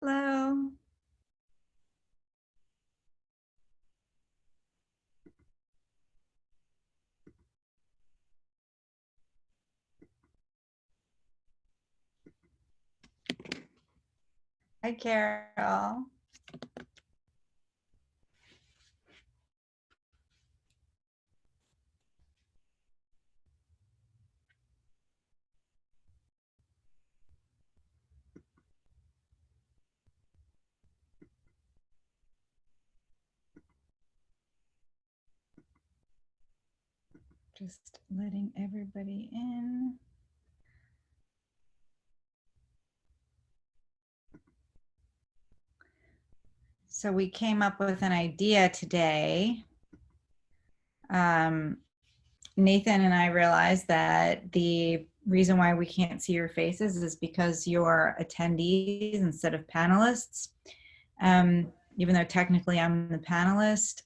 Hello. Hi, Carol. Just letting everybody in. So we came up with an idea today. Nathan and I realized that the reason why we can't see your faces is because you're attendees instead of panelists. Even though technically I'm the panelist,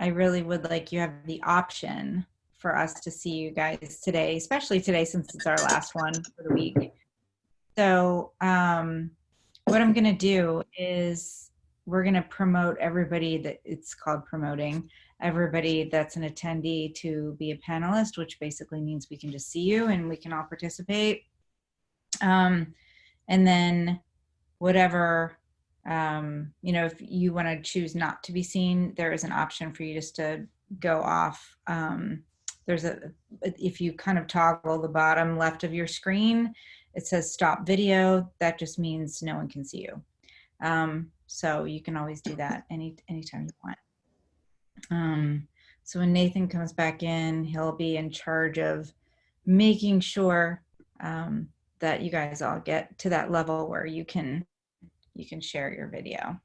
I really would like you have the option for us to see you guys today, especially today since it's our last one for the week. So what I'm going to do is we're going to promote everybody that it's called promoting everybody that's an attendee to be a panelist, which basically means we can just see you and we can all participate. And then whatever, if you want to choose not to be seen, there is an option for you just to go off. If you kind of toggle the bottom left of your screen, it says stop video. That just means no one can see you. So you can always do that anytime you want. So when Nathan comes back in, he'll be in charge of making sure that you guys all get to that level where you can share your video.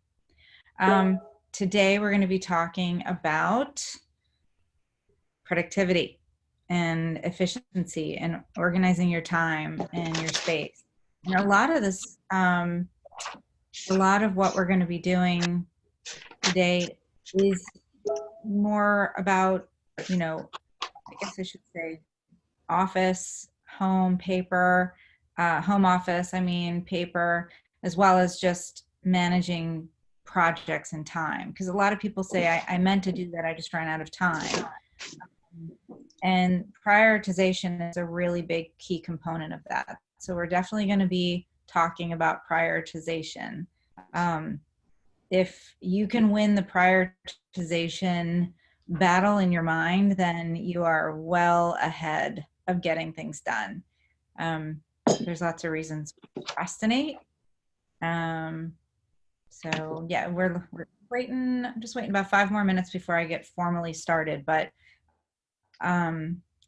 Today we're going to be talking about productivity and efficiency and organizing your time and your space. And a lot of this, a lot of what we're going to be doing today is more about, I guess I should say office, home, paper, home office, paper, as well as just managing projects and time. Because a lot of people say, I meant to do that, I just ran out of time. And prioritization is a really big key component of that. So we're definitely going to be talking about prioritization. If you can win the prioritization battle in your mind, then you are well ahead of getting things done. There's lots of reasons to procrastinate. So yeah, we're waiting. I'm just waiting about 5 more minutes before I get formally started. But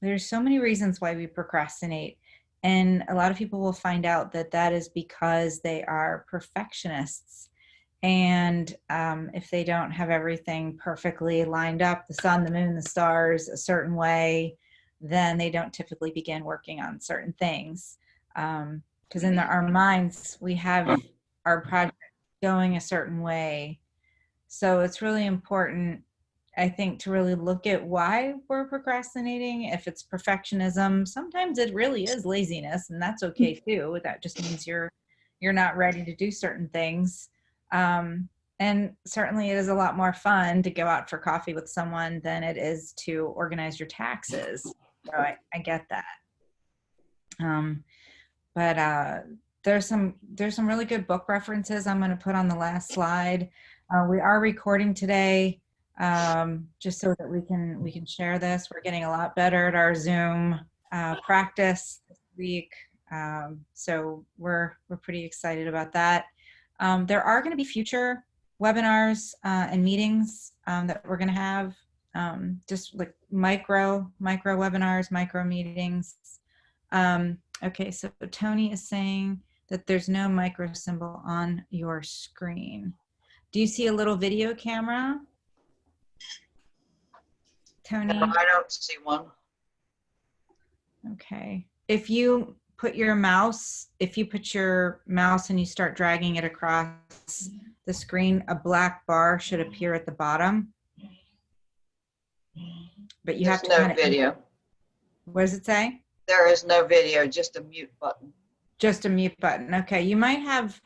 there's so many reasons why we procrastinate, and a lot of people will find out that that is because they are perfectionists. And if they don't have everything perfectly lined up, the sun, the moon, the stars, a certain way, then they don't typically begin working on certain things. Because in our minds, we have our project going a certain way. So it's really important, I think, to really look at why we're procrastinating. If it's perfectionism, sometimes it really is laziness, and that's okay too. That just means you're not ready to do certain things. And certainly it is a lot more fun to go out for coffee with someone than it is to organize your taxes. So I get that. But there's some really good book references I'm going to put on the last slide. We are recording today, just so that we can share this. We're getting a lot better at our Zoom practice this week, so we're pretty excited about that. There are going to be future webinars and meetings that we're going to have, just like micro webinars, micro meetings. Okay, so Tony is saying that there's no micro symbol on your screen. Do you see a little video camera, Tony? No, I don't see one. Okay. If you put your mouse and you start dragging it across the screen, a black bar should appear at the bottom. But you have to no video. What does it say? There is no video, just a mute button. Just a mute button. Okay. You might have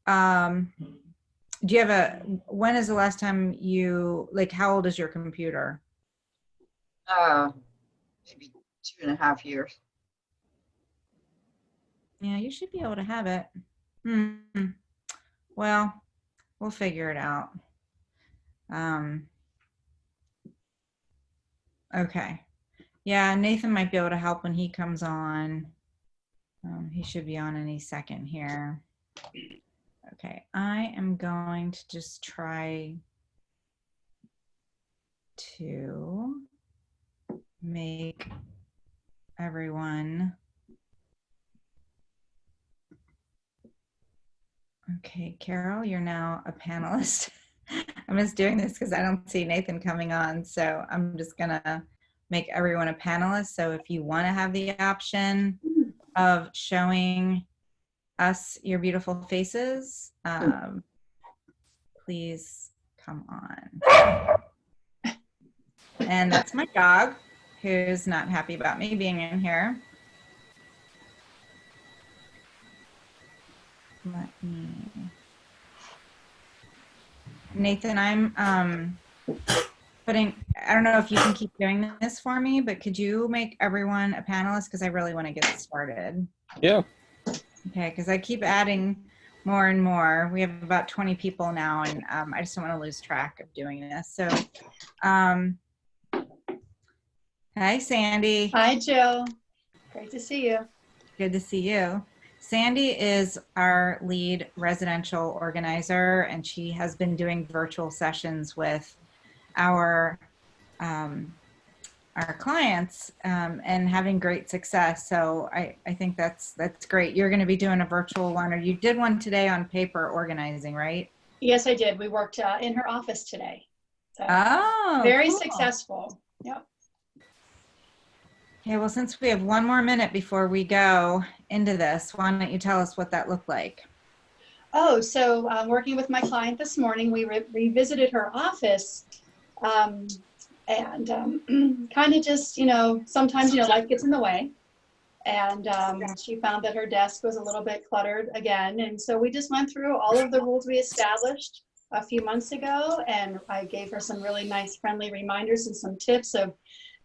Do you have when is the last time you, like, how old is your computer? Maybe 2.5 years. Yeah, you should be able to have it. Hmm. Well, we'll figure it out. Um, okay. Yeah, Nathan might be able to help when he comes on. He should be on any second here. Okay, I am going to just try to make everyone. Okay, Carol, you're now a panelist. I'm just doing this because I don't see Nathan coming on, so I'm just gonna make everyone a panelist. So if you want to have the option of showing us your beautiful faces, please come on. And that's my dog, who's not happy about me being in here. Let me. Nathan, I'm putting, I don't know if you can keep doing this for me, but could you make everyone a panelist? Because I really want to get started. Yeah. Okay, because I keep adding more and more. We have about 20 people now, and I just don't want to lose track of doing this. So, hi, Sandy. Hi, Jill. Great to see you. Good to see you. Sandy is our lead residential organizer, and she has been doing virtual sessions with our clients and having great success. So I think that's great. You're going to be doing a virtual one, or you did one today on paper organizing, right? Yes, I did. We worked in her office today. So Oh, very cool. successful. Yep. Okay, well, since we have one more minute before we go into this, why don't you tell us what that looked like? Oh, so working with my client this morning, we revisited her office and kind of just, sometimes, life gets in the way. And she found that her desk was a little bit cluttered again. And so we just went through all of the rules we established a few months ago. And I gave her some really nice, friendly reminders and some tips of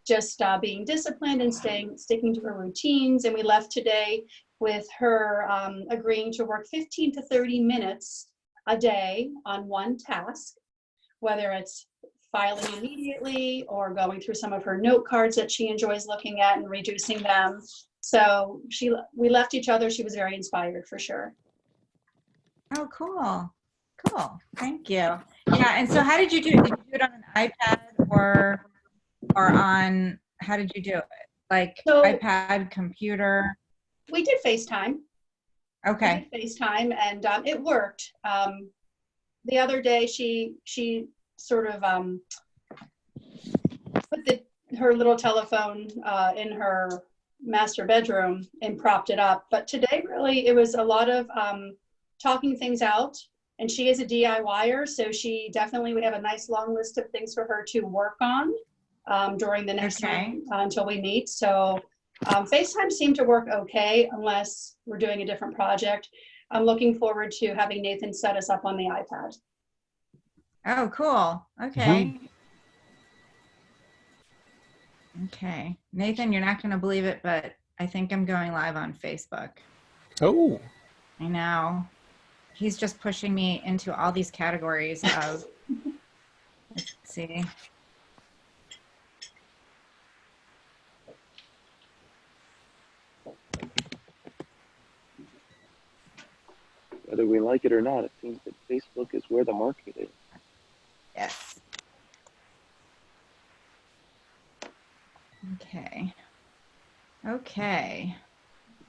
just being disciplined and sticking to her routines. And we left today with her agreeing to work 15 to 30 minutes a day on one task, whether it's filing immediately or going through some of her note cards that she enjoys looking at and reducing them. So we left each other. She was very inspired for sure. Oh, cool. Cool. Thank you. Yeah. And so how did you do it? Did you do it on an iPad or on, how did you do it? Like so, iPad, computer? We did FaceTime. Okay. We did FaceTime and it worked. The other day she sort of put her little telephone in her master bedroom and propped it up. But today really it was a lot of talking things out. And she is a DIYer, so we have a nice long list of things for her to work on during the next time until we meet. So FaceTime seemed to work okay, unless we're doing a different project. I'm looking forward to having Nathan set us up on the iPad. Oh, cool. Okay. Okay. Nathan, you're not going to believe it, but I think I'm going live on Facebook. Oh. I know. He's just pushing me into all these categories of, let's see. Whether we like it or not, it seems that Facebook is where the market is. Yes. Okay. Okay.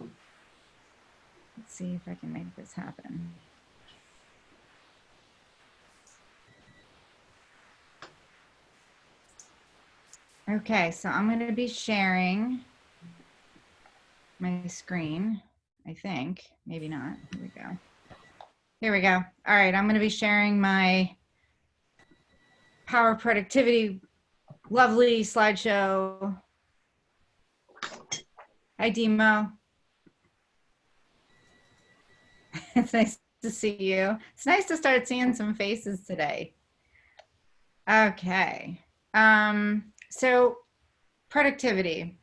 Let's see if I can make this happen. Okay, so I'm going to be sharing my screen, I think. Maybe not. Here we go. Here we go. All right, I'm going to be sharing my Power Productivity lovely slideshow. Hi, Demo. It's nice to see you. It's nice to start seeing some faces today. Okay. So productivity.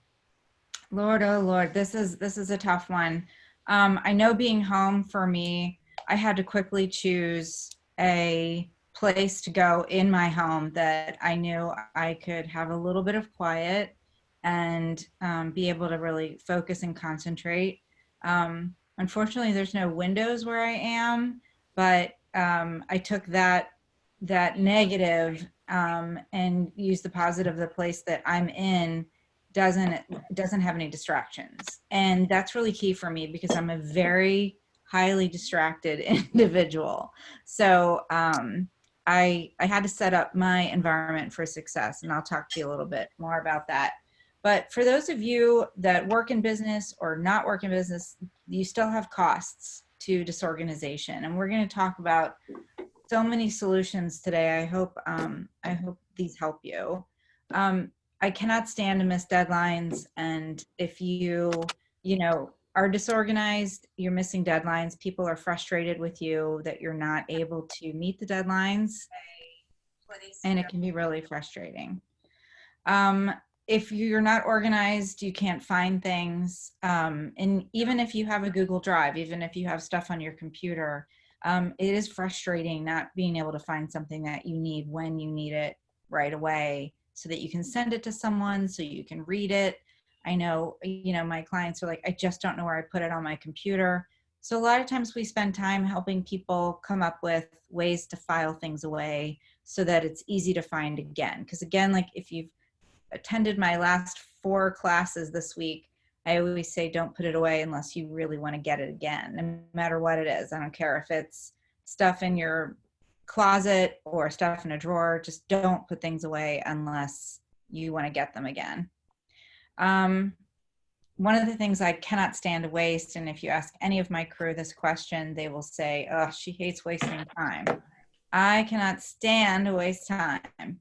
Lord, oh Lord, this is a tough one. I know being home for me, I had to quickly choose a place to go in my home that I knew I could have a little bit of quiet and be able to really focus and concentrate. Unfortunately, there's no windows where I am, but I took that negative and used the positive. The place that I'm in doesn't have any distractions, and that's really key for me because I'm a very highly distracted individual. So I had to set up my environment for success, and I'll talk to you a little bit more about that. But for those of you that work in business or not work in business, you still have costs to disorganization, and we're going to talk about so many solutions today. I hope these help you. I cannot stand to miss deadlines, and if you know are disorganized, you're missing deadlines. People are frustrated with you that you're not able to meet the deadlines, and it can be really frustrating. Um, if you're not organized, you can't find things. And even if you have a Google Drive, even if you have stuff on your computer, it is frustrating not being able to find something that you need when you need it right away so that you can send it to someone, so you can read it. I know, my clients are like, I just don't know where I put it on my computer. So a lot of times we spend time helping people come up with ways to file things away so that it's easy to find again. Because again, like if you've attended my last 4 classes this week, I always say don't put it away unless you really want to get it again, no matter what it is. I don't care if it's stuff in your closet or stuff in a drawer, just don't put things away unless you want to get them again. One of the things I cannot stand to waste, and if you ask any of my crew this question, they will say, oh, she hates wasting time. I cannot stand to waste time.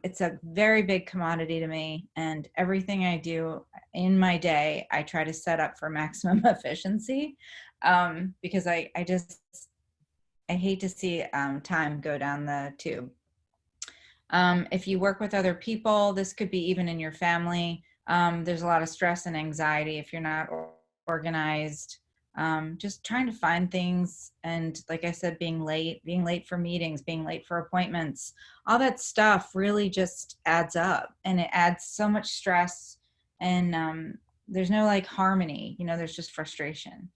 It's a very big commodity to me, and everything I do in my day, I try to set up for maximum efficiency because I hate to see time go down the tube. If you work with other people, this could be even in your family. There's a lot of stress and anxiety if you're not organized. Just trying to find things, and like I said, being late for meetings, being late for appointments, all that stuff really just adds up, and it adds so much stress, and there's no like harmony, there's just frustration.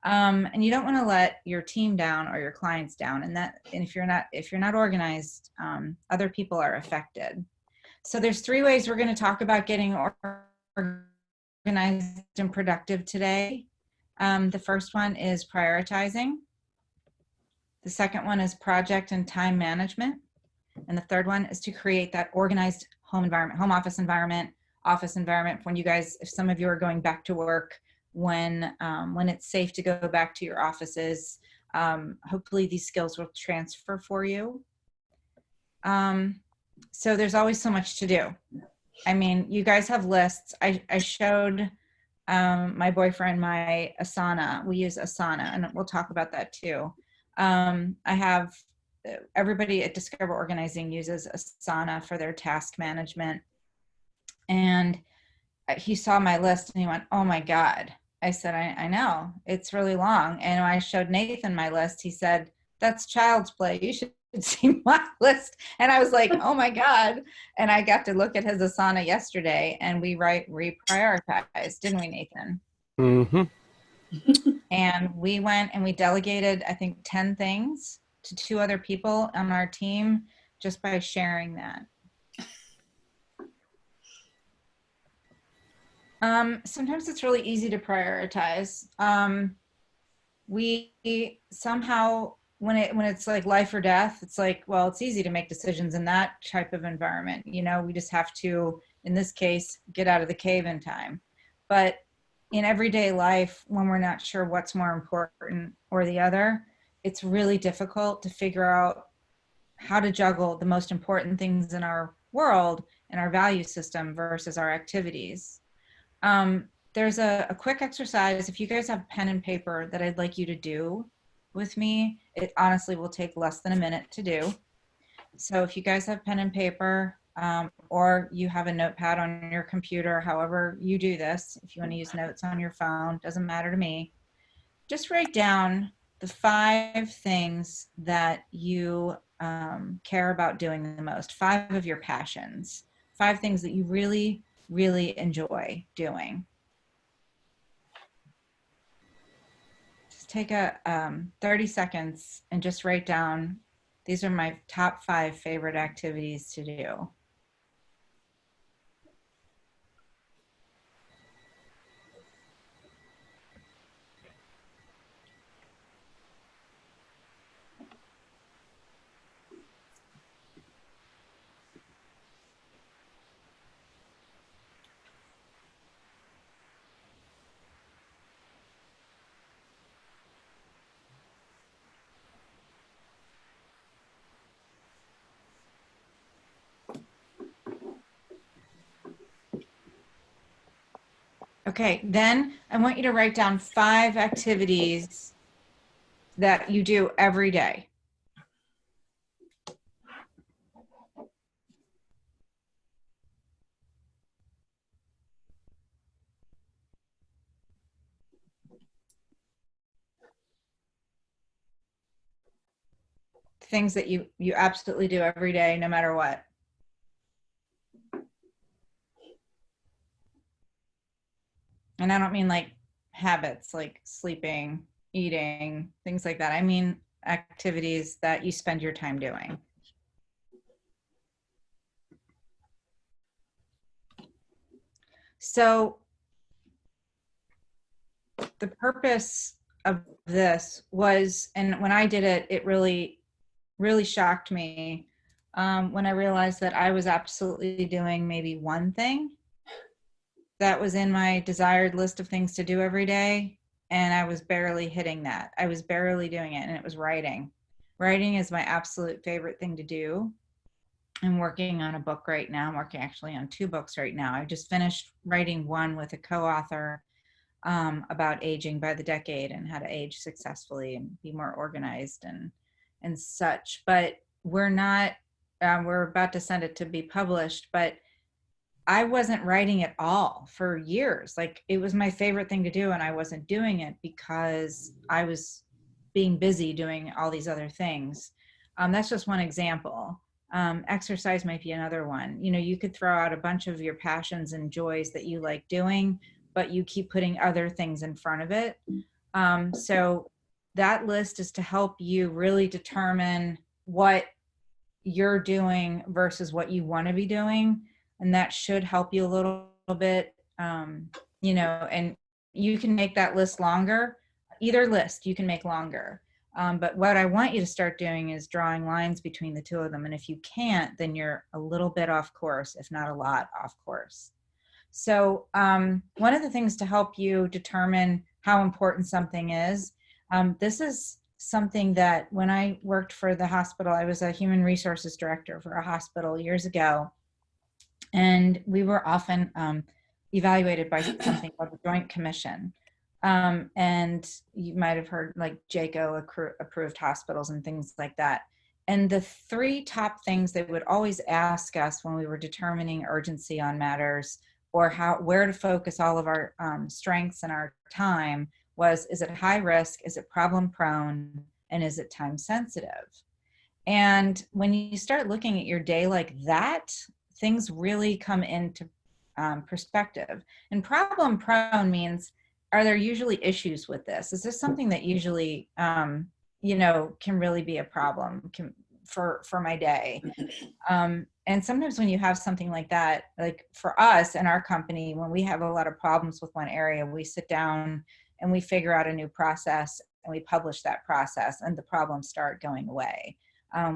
And you don't want to let your team down or your clients down, and if you're not organized, other people are affected. So there's 3 ways we're going to talk about getting organized and productive today. The first one is prioritizing. The second one is project and time management. And the third one is to create that organized home environment, home office environment when you guys, if some of you are going back to work, when it's safe to go back to your offices. Hopefully these skills will transfer for you. So there's always so much to do. I mean, you guys have lists. I showed my boyfriend my Asana. We use Asana, and we'll talk about that too. I have everybody at Discover Organizing uses Asana for their task management. And he saw my list and he went, oh my God. I said, I know, it's really long. And when I showed Nathan my list, he said, that's child's play. You should see my list. And I was like, oh my God. And I got to look at his Asana yesterday, and we reprioritized, didn't we, Nathan? Mm-hmm. And we went and we delegated, I think, 10 things to 2 other people on our team just by sharing that. Sometimes it's really easy to prioritize. We somehow, when it's like life or death, it's like, well, it's easy to make decisions in that type of environment. We just have to, in this case, get out of the cave in time. But in everyday life, when we're not sure what's more important or the other, it's really difficult to figure out how to juggle the most important things in our world and our value system versus our activities. There's a quick exercise, if you guys have pen and paper, that I'd like you to do. with me. It honestly will take less than a minute to do. So if you guys have pen and paper, or you have a notepad on your computer, however you do this, if you want to use notes on your phone, doesn't matter to me. Just write down the 5 things that you care about doing the most, 5 of your passions, 5 things that you really, really enjoy doing. Just take a 30 seconds and just write down, these are my top 5 favorite activities to do. Okay, then I want you to write down 5 activities that you do every day. Things that you absolutely do every day, no matter what. And I don't mean like habits, like sleeping, eating, things like that. I mean activities that you spend your time doing. So the purpose of this was, and when I did it, it really, really shocked me when I realized that I was absolutely doing maybe one thing that was in my desired list of things to do every day, and I was barely hitting that. I was barely doing it, and it was writing. Writing is my absolute favorite thing to do. I'm working on a book right now. I'm working actually on 2 books right now. I just finished writing one with a co-author about aging by the decade and how to age successfully and be more organized and such. But we're not, we're about to send it to be published, but I wasn't writing at all for years. Like, it was my favorite thing to do, and I wasn't doing it because I was being busy doing all these other things. That's just one example. Exercise might be another one. You know, you could throw out a bunch of your passions and joys that you like doing, but you keep putting other things in front of it. So that list is to help you really determine what you're doing versus what you want to be doing. And that should help you a little bit, you know, and you can make that list longer. Either list you can make longer. But what I want you to start doing is drawing lines between the 2 of them. And if you can't, then you're a little bit off course, if not a lot off course. So one of the things to help you determine how important something is, this is something that when I worked for the hospital, I was a human resources director for a hospital years ago. And we were often evaluated by something called the Joint Commission. And you might have heard like JACO approved hospitals and things like that. And the 3 top things they would always ask us when we were determining urgency on matters or where to focus all of our strengths and our time was, is it high risk? Is it problem prone? And is it time sensitive? And when you start looking at your day like that, things really come into perspective. And problem prone means, are there usually issues with this? Is this something that usually, you know, can really be a problem for my day? And sometimes when you have something like that, like for us and our company, when we have a lot of problems with one area, we sit down and we figure out a new process and we publish that process and the problems start going away.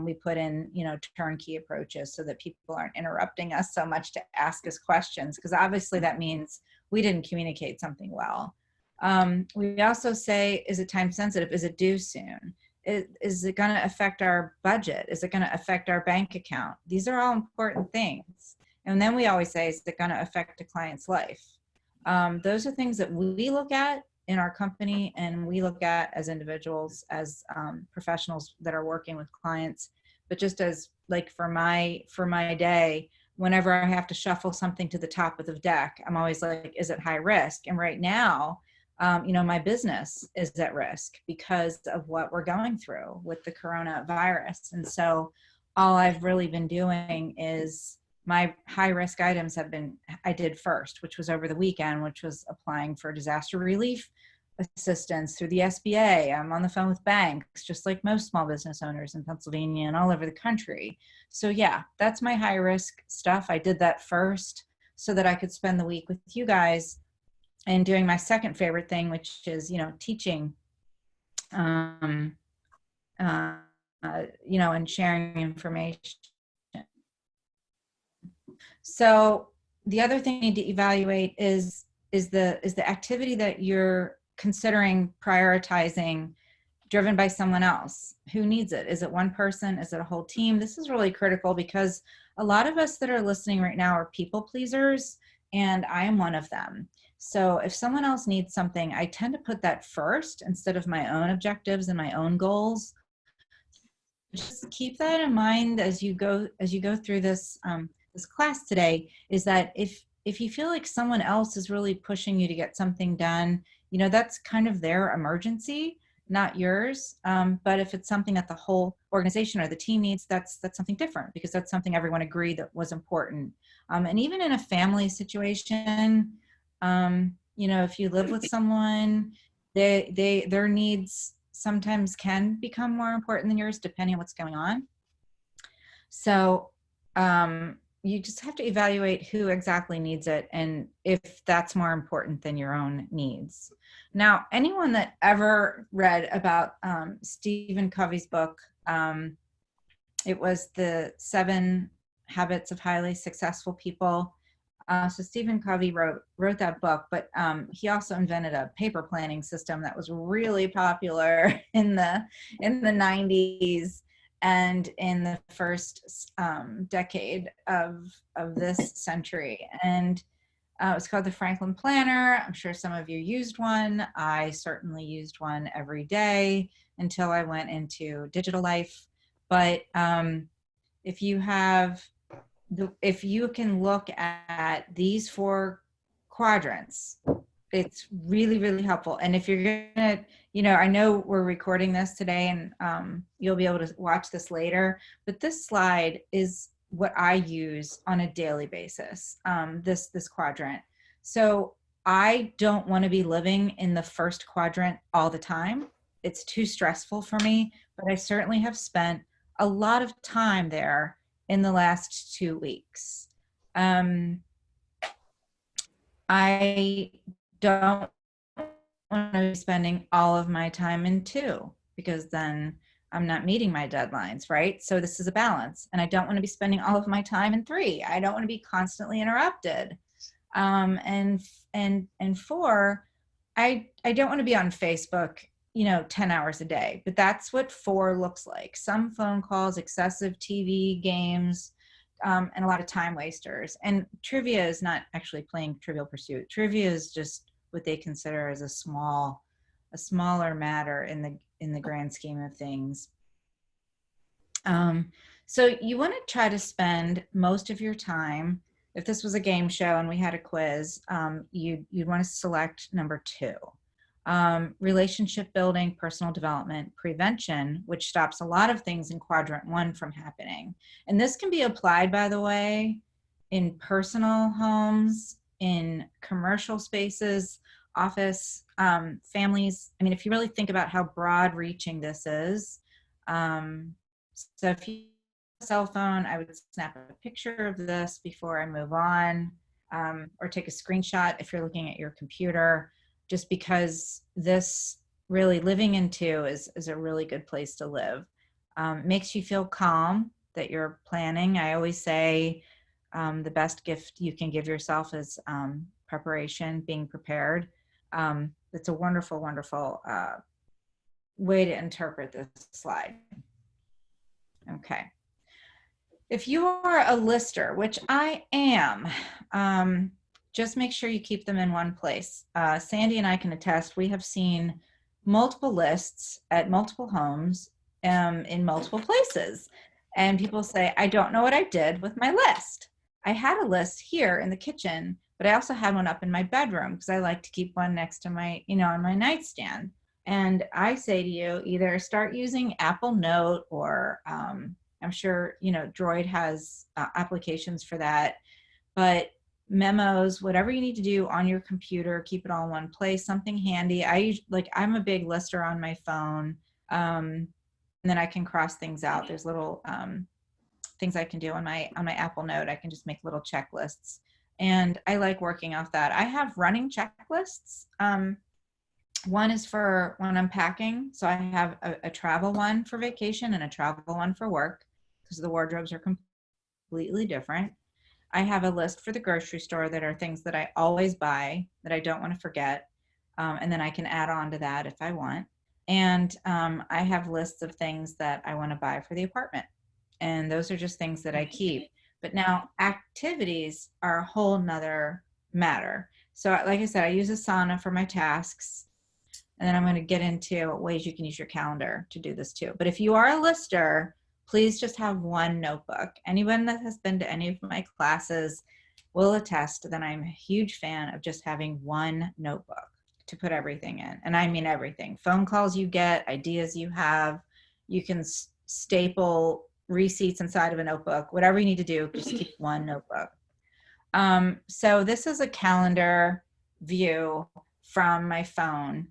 We put in, you know, turnkey approaches so that people aren't interrupting us so much to ask us questions, because obviously that means we didn't communicate something well. We also say, is it time sensitive? Is it due soon? Is it going to affect our budget? Is it going to affect our bank account? These are all important things. And then we always say, is it going to affect a client's life? Those are things that we look at, in our company, and we look at as individuals, as professionals that are working with clients, but just as like for my day, whenever I have to shuffle something to the top of the deck, I'm always like, is it high risk? And right now, my business is at risk because of what we're going through with the coronavirus. And so all I've really been doing is my high risk items I did first, which was over the weekend, which was applying for disaster relief assistance through the SBA. I'm on the phone with banks, just like most small business owners in Pennsylvania and all over the country. So yeah, that's my high risk stuff. I did that first so that I could spend the week with you guys and doing my second favorite thing, which is, teaching, and sharing information. So the other thing you need to evaluate is the activity that you're considering prioritizing driven by someone else. Who needs it? Is it one person? Is it a whole team? This is really critical because a lot of us that are listening right now are people pleasers, and I am one of them. So if someone else needs something, I tend to put that first instead of my own objectives and my own goals. Just keep that in mind as you go through this this class today, is that if you feel like someone else is really pushing you to get something done, that's kind of their emergency, not yours. But if it's something that the whole organization or the team needs, that's something different, because that's something everyone agreed that was important. And even in a family situation, if you live with someone, their needs sometimes can become more important than yours, depending on what's going on. So you just have to evaluate who exactly needs it and if that's more important than your own needs. Now, anyone that ever read about Stephen Covey's book, it was the 7 Habits of Highly Successful People. So Stephen Covey wrote that book, but he also invented a paper planning system that was really popular in the 90s and in the first decade of this century. And it was called the Franklin Planner. I'm sure some of you used one. I certainly used one every day until I went into digital life. But if you can look at these 4 quadrants, it's really, really helpful. And if you're gonna, I know we're recording this today and you'll be able to watch this later, but this slide is what I use on a daily basis, this quadrant. So I don't want to be living in the first quadrant all the time. It's too stressful for me, but I certainly have spent a lot of time there in the last 2 weeks. I don't want to be spending all of my time in 2, because then I'm not meeting my deadlines, right? So this is a balance. And I don't want to be spending all of my time in 3. I don't want to be constantly interrupted. And 4, I don't want to be on Facebook, 10 hours a day, but that's what 4 looks like. Some phone calls, excessive TV, games, and a lot of time wasters. And trivia is not actually playing Trivial Pursuit. Trivia is just what they consider as a smaller matter in the grand scheme of things. So you want to try to spend most of your time. If this was a game show and we had a quiz, you'd want to select number 2. Relationship building, personal development, prevention, which stops a lot of things in quadrant 1 from happening. And this can be applied, by the way, in personal homes, in commercial spaces, office, families. I mean, if you really think about how broad reaching this is, so if you have a cell phone, I would snap a picture of this before I move on, or take a screenshot if you're looking at your computer, just because this really living in 2 is a really good place to live. Makes you feel calm that you're planning. I always say the best gift you can give yourself is preparation, being prepared. It's a wonderful, wonderful way to interpret this slide. Okay. If you are a lister, which I am, just make sure you keep them in one place. Sandy and I can attest, we have seen multiple lists at multiple homes in multiple places. And people say, I don't know what I did with my list. I had a list here in the kitchen, but I also had one up in my bedroom because I like to keep one next to my, on my nightstand. And I say to you, either start using Apple Note or I'm sure, Droid has applications for that, but memos, whatever you need to do on your computer, keep it all in one place, something handy. I'm a big lister on my phone. And then I can cross things out. There's little things I can do on my Apple Note. I can just make little checklists. And I like working off that. I have running checklists. One is for when I'm packing. So I have a travel one for vacation and a travel one for work because the wardrobes are completely different. I have a list for the grocery store that are things that I always buy that I don't want to forget. And then I can add on to that if I want. And I have lists of things that I want to buy for the apartment. And those are just things that I keep. But now activities are a whole nother matter. So like I said, I use Asana for my tasks. And then I'm going to get into ways you can use your calendar to do this too. But if you are a lister, please just have one notebook. Anyone that has been to any of my classes will attest that I'm a huge fan of just having one notebook to put everything in. And I mean everything. Phone calls you get, ideas you have. You can staple receipts inside of a notebook. Whatever you need to do, just keep one notebook. So this is a calendar view from my phone.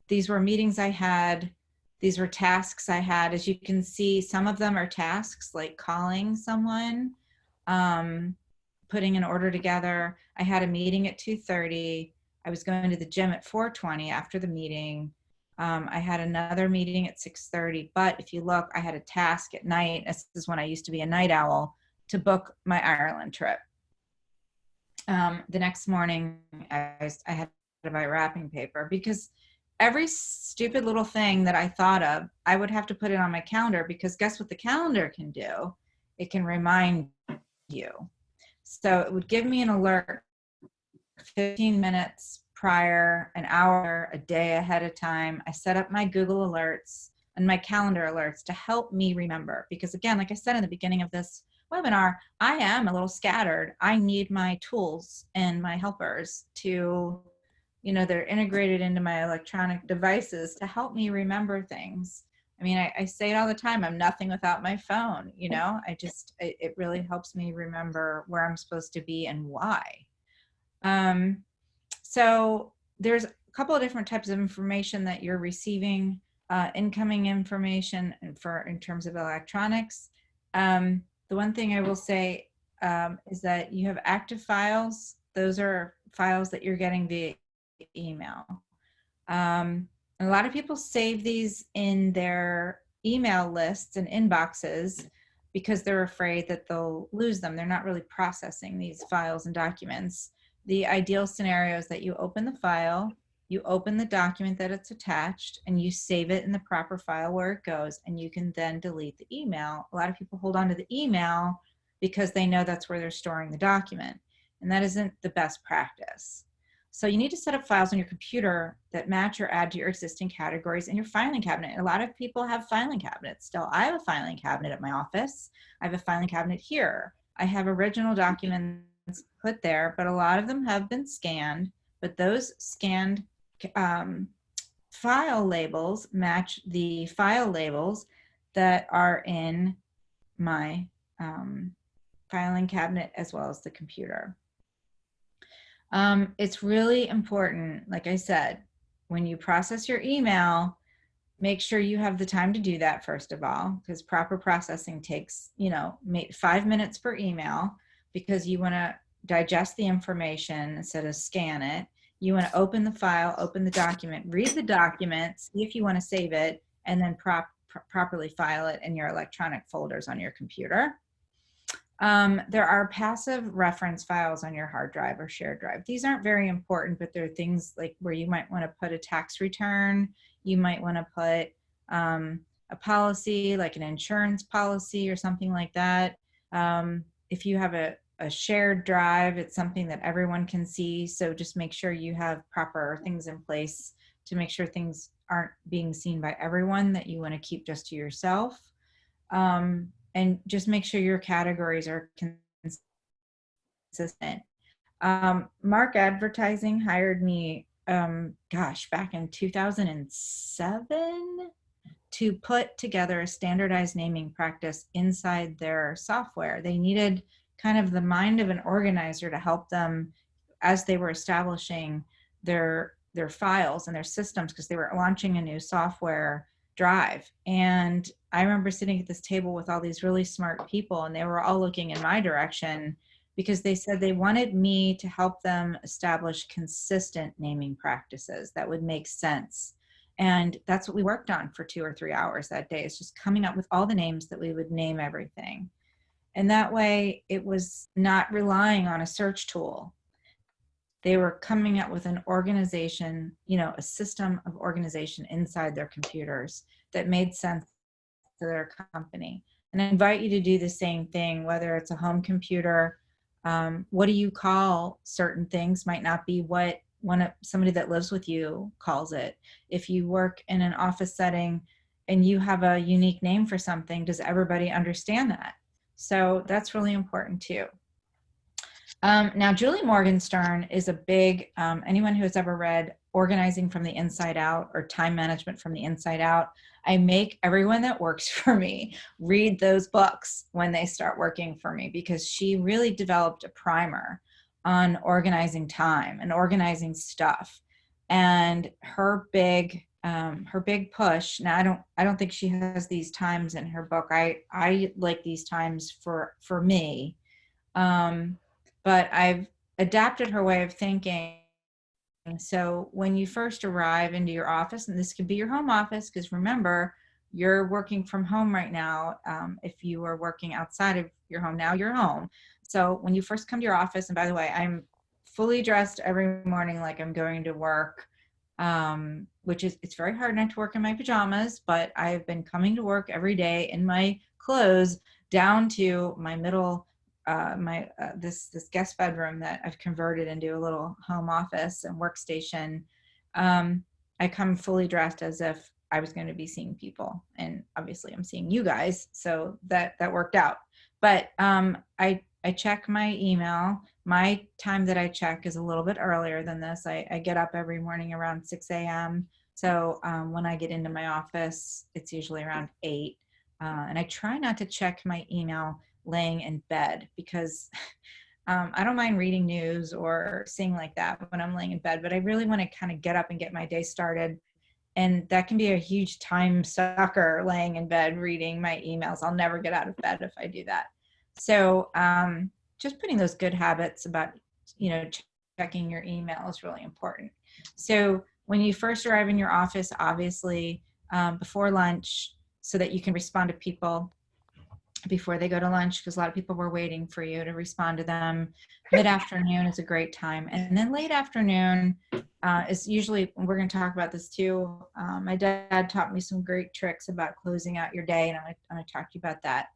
These were meetings I had. These were tasks I had. As you can see, some of them are tasks like calling someone, putting an order together. I had a meeting at 2:30. I was going to the gym at 4:20 after the meeting. I had another meeting at 6:30, but if you look, I had a task at night. This is when I used to be a night owl, to book my Ireland trip. The next morning, I had to buy wrapping paper because every stupid little thing that I thought of, I would have to put it on my calendar because guess what the calendar can do? It can remind you. So it would give me an alert 15 minutes prior, an hour, a day ahead of time. I set up my Google alerts and my calendar alerts to help me remember. Because again, like I said in the beginning of this webinar, I am a little scattered. I need my tools and my helpers to, they're integrated into my electronic devices to help me remember things. I mean, I say it all the time, I'm nothing without my phone, it really helps me remember where I'm supposed to be and why. So there's a couple of different types of information that you're receiving, incoming information in terms of electronics. The one thing I will say is that you have active files. Those are files that you're getting via email. A lot of people save these in their email lists and inboxes because they're afraid that they'll lose them. They're not really processing these files and documents. The ideal scenario is that you open the file, you open the document that it's attached, and you save it in the proper file where it goes, and you can then delete the email. A lot of people hold on to the email because they know that's where they're storing the document, and that isn't the best practice. So you need to set up files on your computer that match or add to your existing categories in your filing cabinet. A lot of people have filing cabinets still. I have a filing cabinet at my office. I have a filing cabinet here. I have original documents put there, but a lot of them have been scanned, but those scanned file labels match the file labels that are in my filing cabinet as well as the computer. It's really important, like I said, when you process your email, make sure you have the time to do that first of all, because proper processing takes, 5 minutes per email, because you want to digest the information instead of scan it. You want to open the file, open the document, read the document, see if you want to save it, and then properly file it in your electronic folders on your computer. There are passive reference files on your hard drive or shared drive. These aren't very important, but they're things like where you might want to put a tax return. You might want to put a policy, like an insurance policy or something like that. If you have a a shared drive. It's something that everyone can see. So just make sure you have proper things in place to make sure things aren't being seen by everyone that you want to keep just to yourself. And just make sure your categories are consistent. Mark Advertising hired me, back in 2007 to put together a standardized naming practice inside their software. They needed kind of the mind of an organizer to help them as they were establishing their files and their systems, because they were launching a new software drive. And I remember sitting at this table with all these really smart people, and they were all looking in my direction because they said they wanted me to help them establish consistent naming practices that would make sense. And that's what we worked on for 2 or 3 hours that day. It's just coming up with all the names that we would name everything. And that way it was not relying on a search tool. They were coming up with an organization, a system of organization inside their computers that made sense to their company. And I invite you to do the same thing, whether it's a home computer. What do you call certain things might not be what somebody that lives with you calls it. If you work in an office setting and you have a unique name for something, does everybody understand that? So that's really important too. Now, Julie Morgenstern is a big, anyone who has ever read Organizing from the Inside Out or Time Management from the Inside Out, I make everyone that works for me read those books when they start working for me, because she really developed a primer on organizing time and organizing stuff. And her big push, now I don't think she has these times in her book. I like these times for me. But I've adapted her way of thinking. So when you first arrive into your office, and this could be your home office, because remember, you're working from home right now. If you are working outside of your home now, you're home. So when you first come to your office, and by the way, I'm fully dressed every morning like I'm going to work, which is, it's very hard not to work in my pajamas, but I've been coming to work every day in my clothes down to my middle this guest bedroom that I've converted into a little home office and workstation. I come fully dressed as if I was going to be seeing people, and obviously I'm seeing you guys, so that worked out. But I check my email. My time that I check is a little bit earlier than this. I get up every morning around 6 a.m. So when I get into my office, it's usually around 8. And I try not to check my email laying in bed, because I don't mind reading news or seeing like that when I'm laying in bed, but I really want to kind of get up and get my day started. And that can be a huge time sucker, laying in bed reading my emails. I'll never get out of bed if I do that. So just putting those good habits about, checking your email is really important. So when you first arrive in your office, obviously before lunch, so that you can respond to people before they go to lunch, because a lot of people were waiting for you to respond to them. Mid-afternoon is a great time. And then late afternoon is usually, we're going to talk about this too. My dad taught me some great tricks about closing out your day, and I'm going to talk to you about that.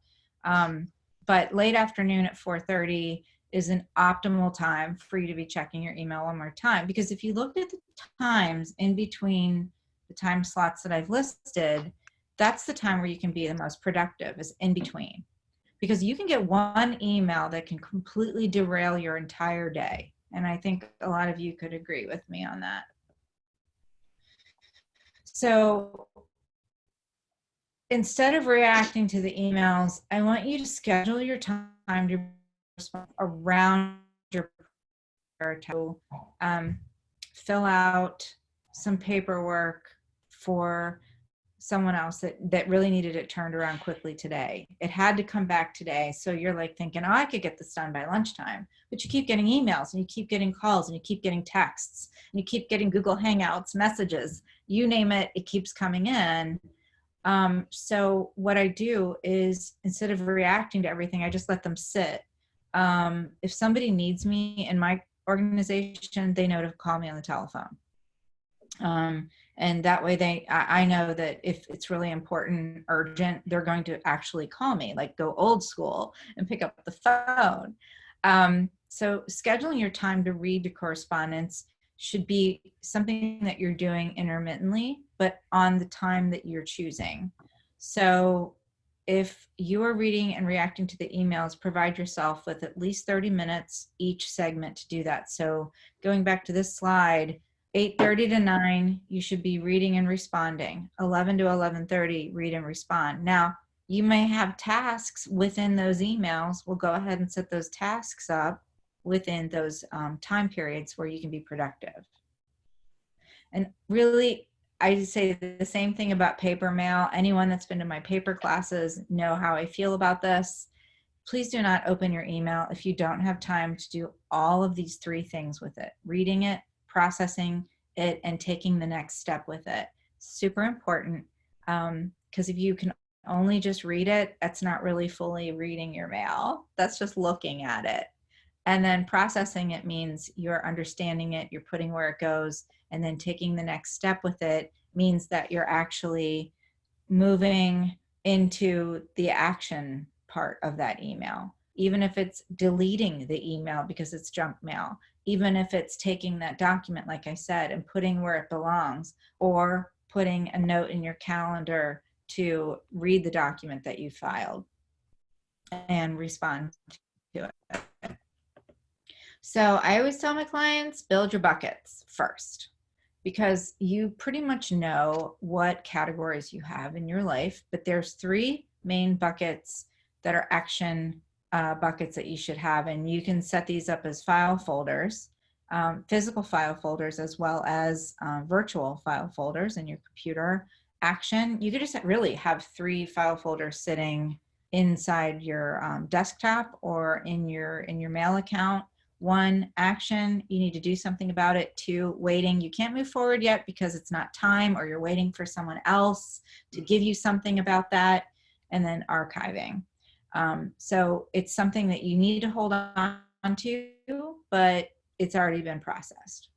But late afternoon at 4:30 is an optimal time for you to be checking your email one more time, because if you looked at the times in between the time slots that I've listed, that's the time where you can be the most productive, is in between, because you can get one email that can completely derail your entire day. And I think a lot of you could agree with me on that. So instead of reacting to the emails, I want you to schedule your time to respond around your to fill out some paperwork for someone else that really needed it turned around quickly today. It had to come back today. So you're like thinking, oh, I could get this done by lunchtime. But you keep getting emails, and you keep getting calls, and you keep getting texts, and you keep getting Google Hangouts messages. You name it, it keeps coming in. So what I do is, instead of reacting to everything, I just let them sit. If somebody needs me in my organization, they know to call me on the telephone. And that way I know that if it's really important, urgent, they're going to actually call me, like go old school and pick up the phone. So scheduling your time to read the correspondence should be something that you're doing intermittently, but on the time that you're choosing. So if you are reading and reacting to the emails, provide yourself with at least 30 minutes each segment to do that. So going back to this slide, 8:30 to 9, you should be reading and responding. 11 to 11:30, read and respond. Now, you may have tasks within those emails. We'll go ahead and set those tasks up within those time periods where you can be productive. And really, I say the same thing about paper mail. Anyone that's been to my paper classes know how I feel about this. Please do not open your email if you don't have time to do all of these three things with it: reading it, processing it, and taking the next step with it. Super important, because if you can only just read it, that's not really fully reading your mail. That's just looking at it. And then processing it means you're understanding it, you're putting where it goes, and then taking the next step with it means that you're actually moving into the action part of that email. Even if it's deleting the email because it's junk mail, even if it's taking that document, like I said, and putting where it belongs, or putting a note in your calendar to read the document that you filed and respond to it. So I always tell my clients, build your buckets first, because you pretty much know what categories you have in your life, but there's three main buckets that are action buckets that you should have. And you can set these up as file folders, physical file folders, as well as virtual file folders in your computer. Action, you could just really have three file folders sitting inside your desktop or in your mail account. One, action, you need to do something about it. Two, waiting, you can't move forward yet because it's not time, or you're waiting for someone else to give you something about that. And then archiving. So it's something that you need to hold on to, but it's already been processed.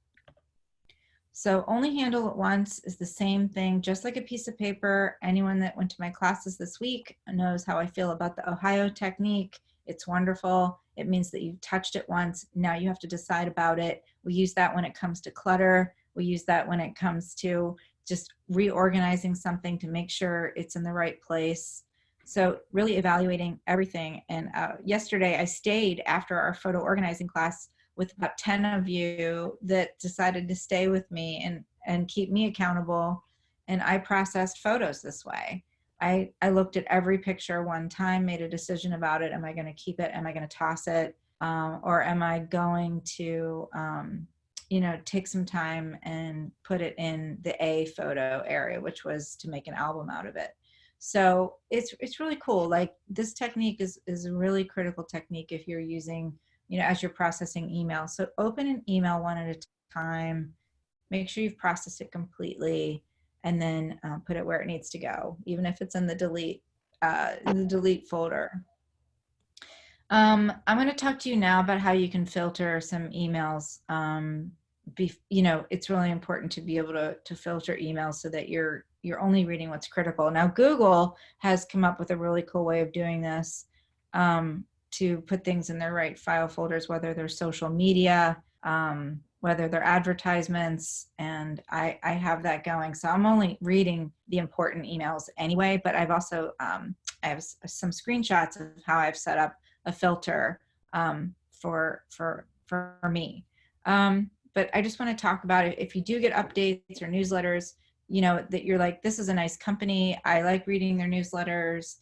So only handle it once is the same thing, just like a piece of paper. Anyone that went to my classes this week knows how I feel about the Ohio technique. It's wonderful. It means that you've touched it once. Now you have to decide about it. We use that when it comes to clutter. We use that when it comes to just reorganizing something to make sure it's in the right place. So really evaluating everything. And yesterday I stayed after our photo organizing class with about 10 of you that decided to stay with me and keep me accountable. And I processed photos this way. I looked at every picture one time, made a decision about it. Am I going to keep it? Am I going to toss it? Or am I going to, take some time and put it in the A photo area, which was to make an album out of it. So it's really cool. Like, this technique is a really critical technique if you're using, as you're processing email. So open an email one at a time, make sure you've processed it completely, and then put it where it needs to go, even if it's in the delete folder. I'm going to talk to you now about how you can filter some emails. It's really important to be able to filter emails so that you're only reading what's critical. Now, Google has come up with a really cool way of doing this, to put things in their right file folders, whether they're social media, whether they're advertisements, and I have that going. So I'm only reading the important emails anyway, but I've also, I have some screenshots of how I've set up a filter for me. But I just want to talk about it. If you do get updates or newsletters, that you're like, this is a nice company, I like reading their newsletters,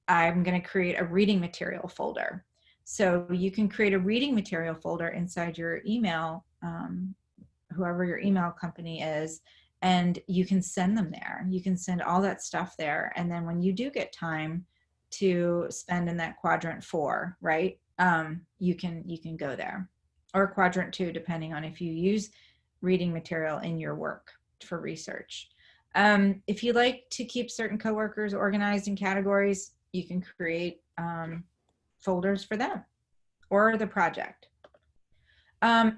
I'm going to create a reading material folder. So you can create a reading material folder inside your email, whoever your email company is, and you can send them there. You can send all that stuff there. And then when you do get time to spend in that quadrant 4, right, you can go there, or quadrant 2, depending on if you use reading material in your work for research. If you like to keep certain coworkers organized in categories, you can create folders for them or the project.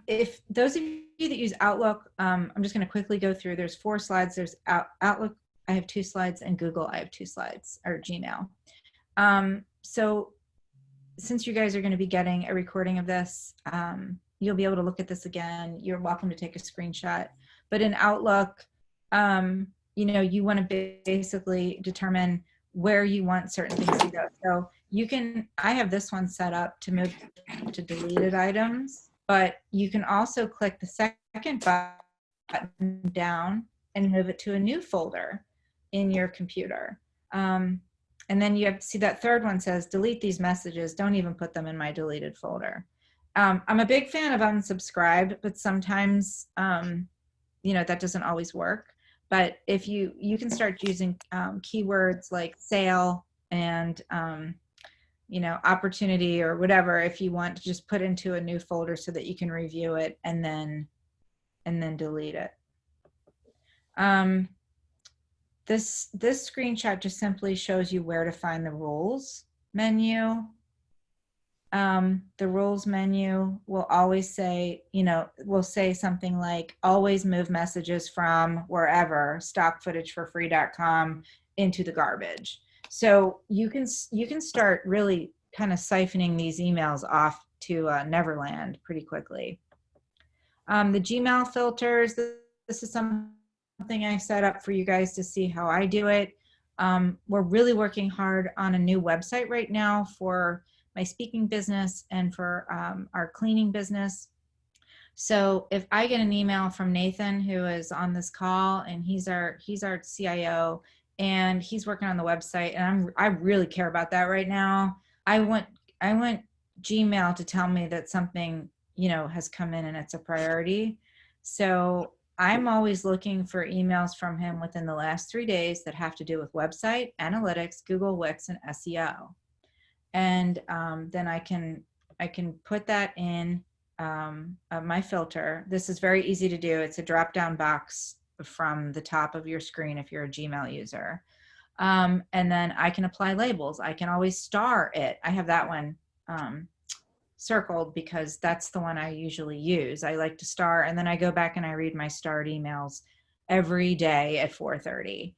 If those of you that use Outlook, I'm just going to quickly go through. There's 4 slides. There's Outlook, I have 2 slides, and Google, I have 2 slides, or Gmail. So since you guys are going to be getting a recording of this, you'll be able to look at this again. You're welcome to take a screenshot. But in Outlook, you want to basically determine where you want certain things to go. So I have this one set up to move to deleted items, but you can also click the second button down and move it to a new folder in your computer. And then you have to see that third one says, delete these messages. Don't even put them in my deleted folder. I'm a big fan of unsubscribe, but sometimes, that doesn't always work. But if you can start using keywords like sale and, opportunity or whatever, if you want to just put into a new folder so that you can review it and then delete it. This screenshot just simply shows you where to find the rules menu. The rules menu will always say, will say something like, always move messages from wherever, stockfootageforfree.com, into the garbage. So you can start really kind of siphoning these emails off to Neverland pretty quickly. The Gmail filters, this is something I set up for you guys to see how I do it. We're really working hard on a new website right now for my speaking business and for our cleaning business. So if I get an email from Nathan, who is on this call, and he's our CIO, and he's working on the website, and I really care about that right now. I want Gmail to tell me that something has come in and it's a priority. So I'm always looking for emails from him within the last 3 days that have to do with website, analytics, Google Wix, and SEO. And then I can put that in my filter. This is very easy to do. It's a drop-down box from the top of your screen if you're a Gmail user. And then I can apply labels. I can always star it. I have that one circled because that's the one I usually use. I like to star, and then I go back and I read my starred emails every day at 4:30.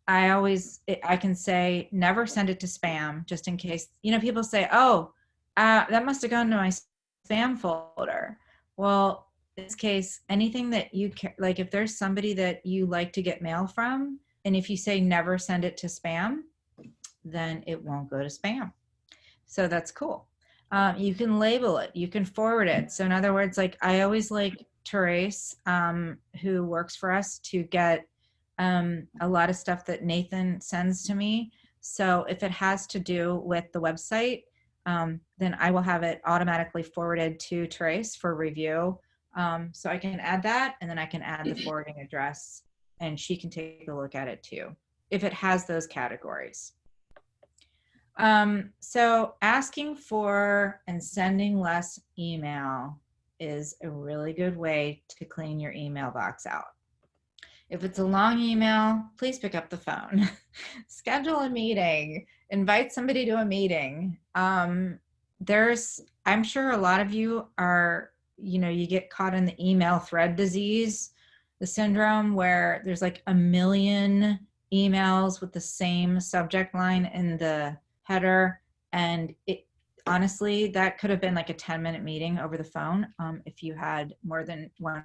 I can say never send it to spam, just in case, people say, oh, that must have gone to my spam folder. Well, in this case, anything that like if there's somebody that you like to get mail from, and if you say never send it to spam, then it won't go to spam. So that's cool. You can label it, you can forward it. So in other words, like I always like Therese, who works for us, to get a lot of stuff that Nathan sends to me. So if it has to do with the website, then I will have it automatically forwarded to Therese for review. So I can add that, and then I can add the forwarding address, and she can take a look at it too, if it has those categories. So asking for and sending less email is a really good way to clean your email box out. If it's a long email, please pick up the phone. Schedule a meeting. Invite somebody to a meeting. I'm sure a lot of you are, you get caught in the email thread disease, the syndrome where there's like a million emails with the same subject line in the header. And honestly, that could have been like a 10-minute meeting over the phone. If you had more than one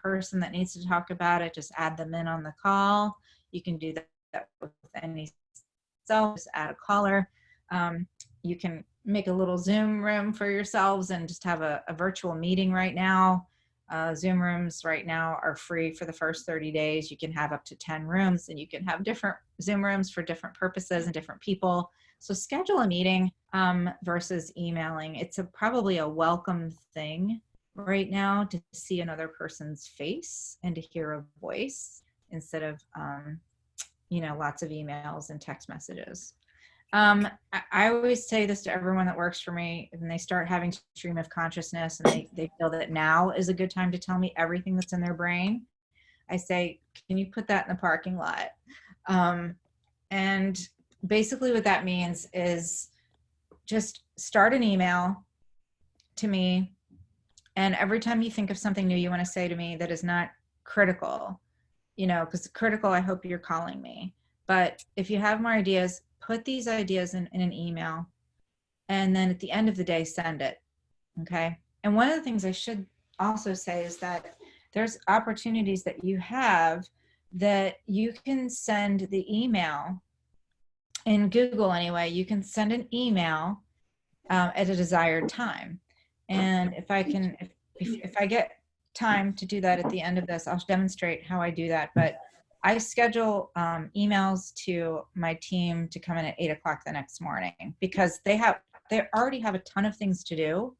person that needs to talk about it, just add them in on the call. You can do that with any self, just add a caller. You can make a little Zoom room for yourselves and just have a virtual meeting right now. Zoom rooms right now are free for the first 30 days. You can have up to 10 rooms, and you can have different Zoom rooms for different purposes and different people. So schedule a meeting versus emailing. It's probably a welcome thing right now to see another person's face and to hear a voice instead of, lots of emails and text messages. I always say this to everyone that works for me, and they start having stream of consciousness and they feel that now is a good time to tell me everything that's in their brain. I say, can you put that in the parking lot? And basically what that means is just start an email to me. And every time you think of something new you want to say to me that is not critical, because critical, I hope you're calling me. But if you have more ideas, put these ideas in an email. and then at the end of the day, send it. Okay. And one of the things I should also say is that there's opportunities that you have that you can send the email in Google anyway. You can send an email at a desired time. And if I get time to do that at the end of this, I'll demonstrate how I do that. But I schedule emails to my team to come in at 8 o'clock the next morning because they already have a ton of things to do.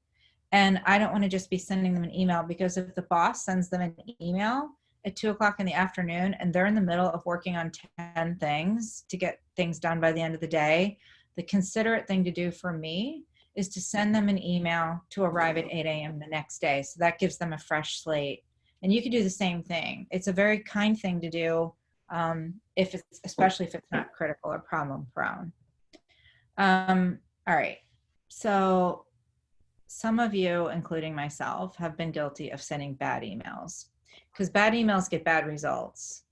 And I don't want to just be sending them an email, because if the boss sends them an email at 2 o'clock in the afternoon and they're in the middle of working on 10 things to get things done by the end of the day, the considerate thing to do for me is to send them an email to arrive at 8 a.m. the next day. So that gives them a fresh slate. And you can do the same thing. It's a very kind thing to do, especially if it's not critical or problem prone. All right. So some of you, including myself, have been guilty of sending bad emails, because bad emails get bad results.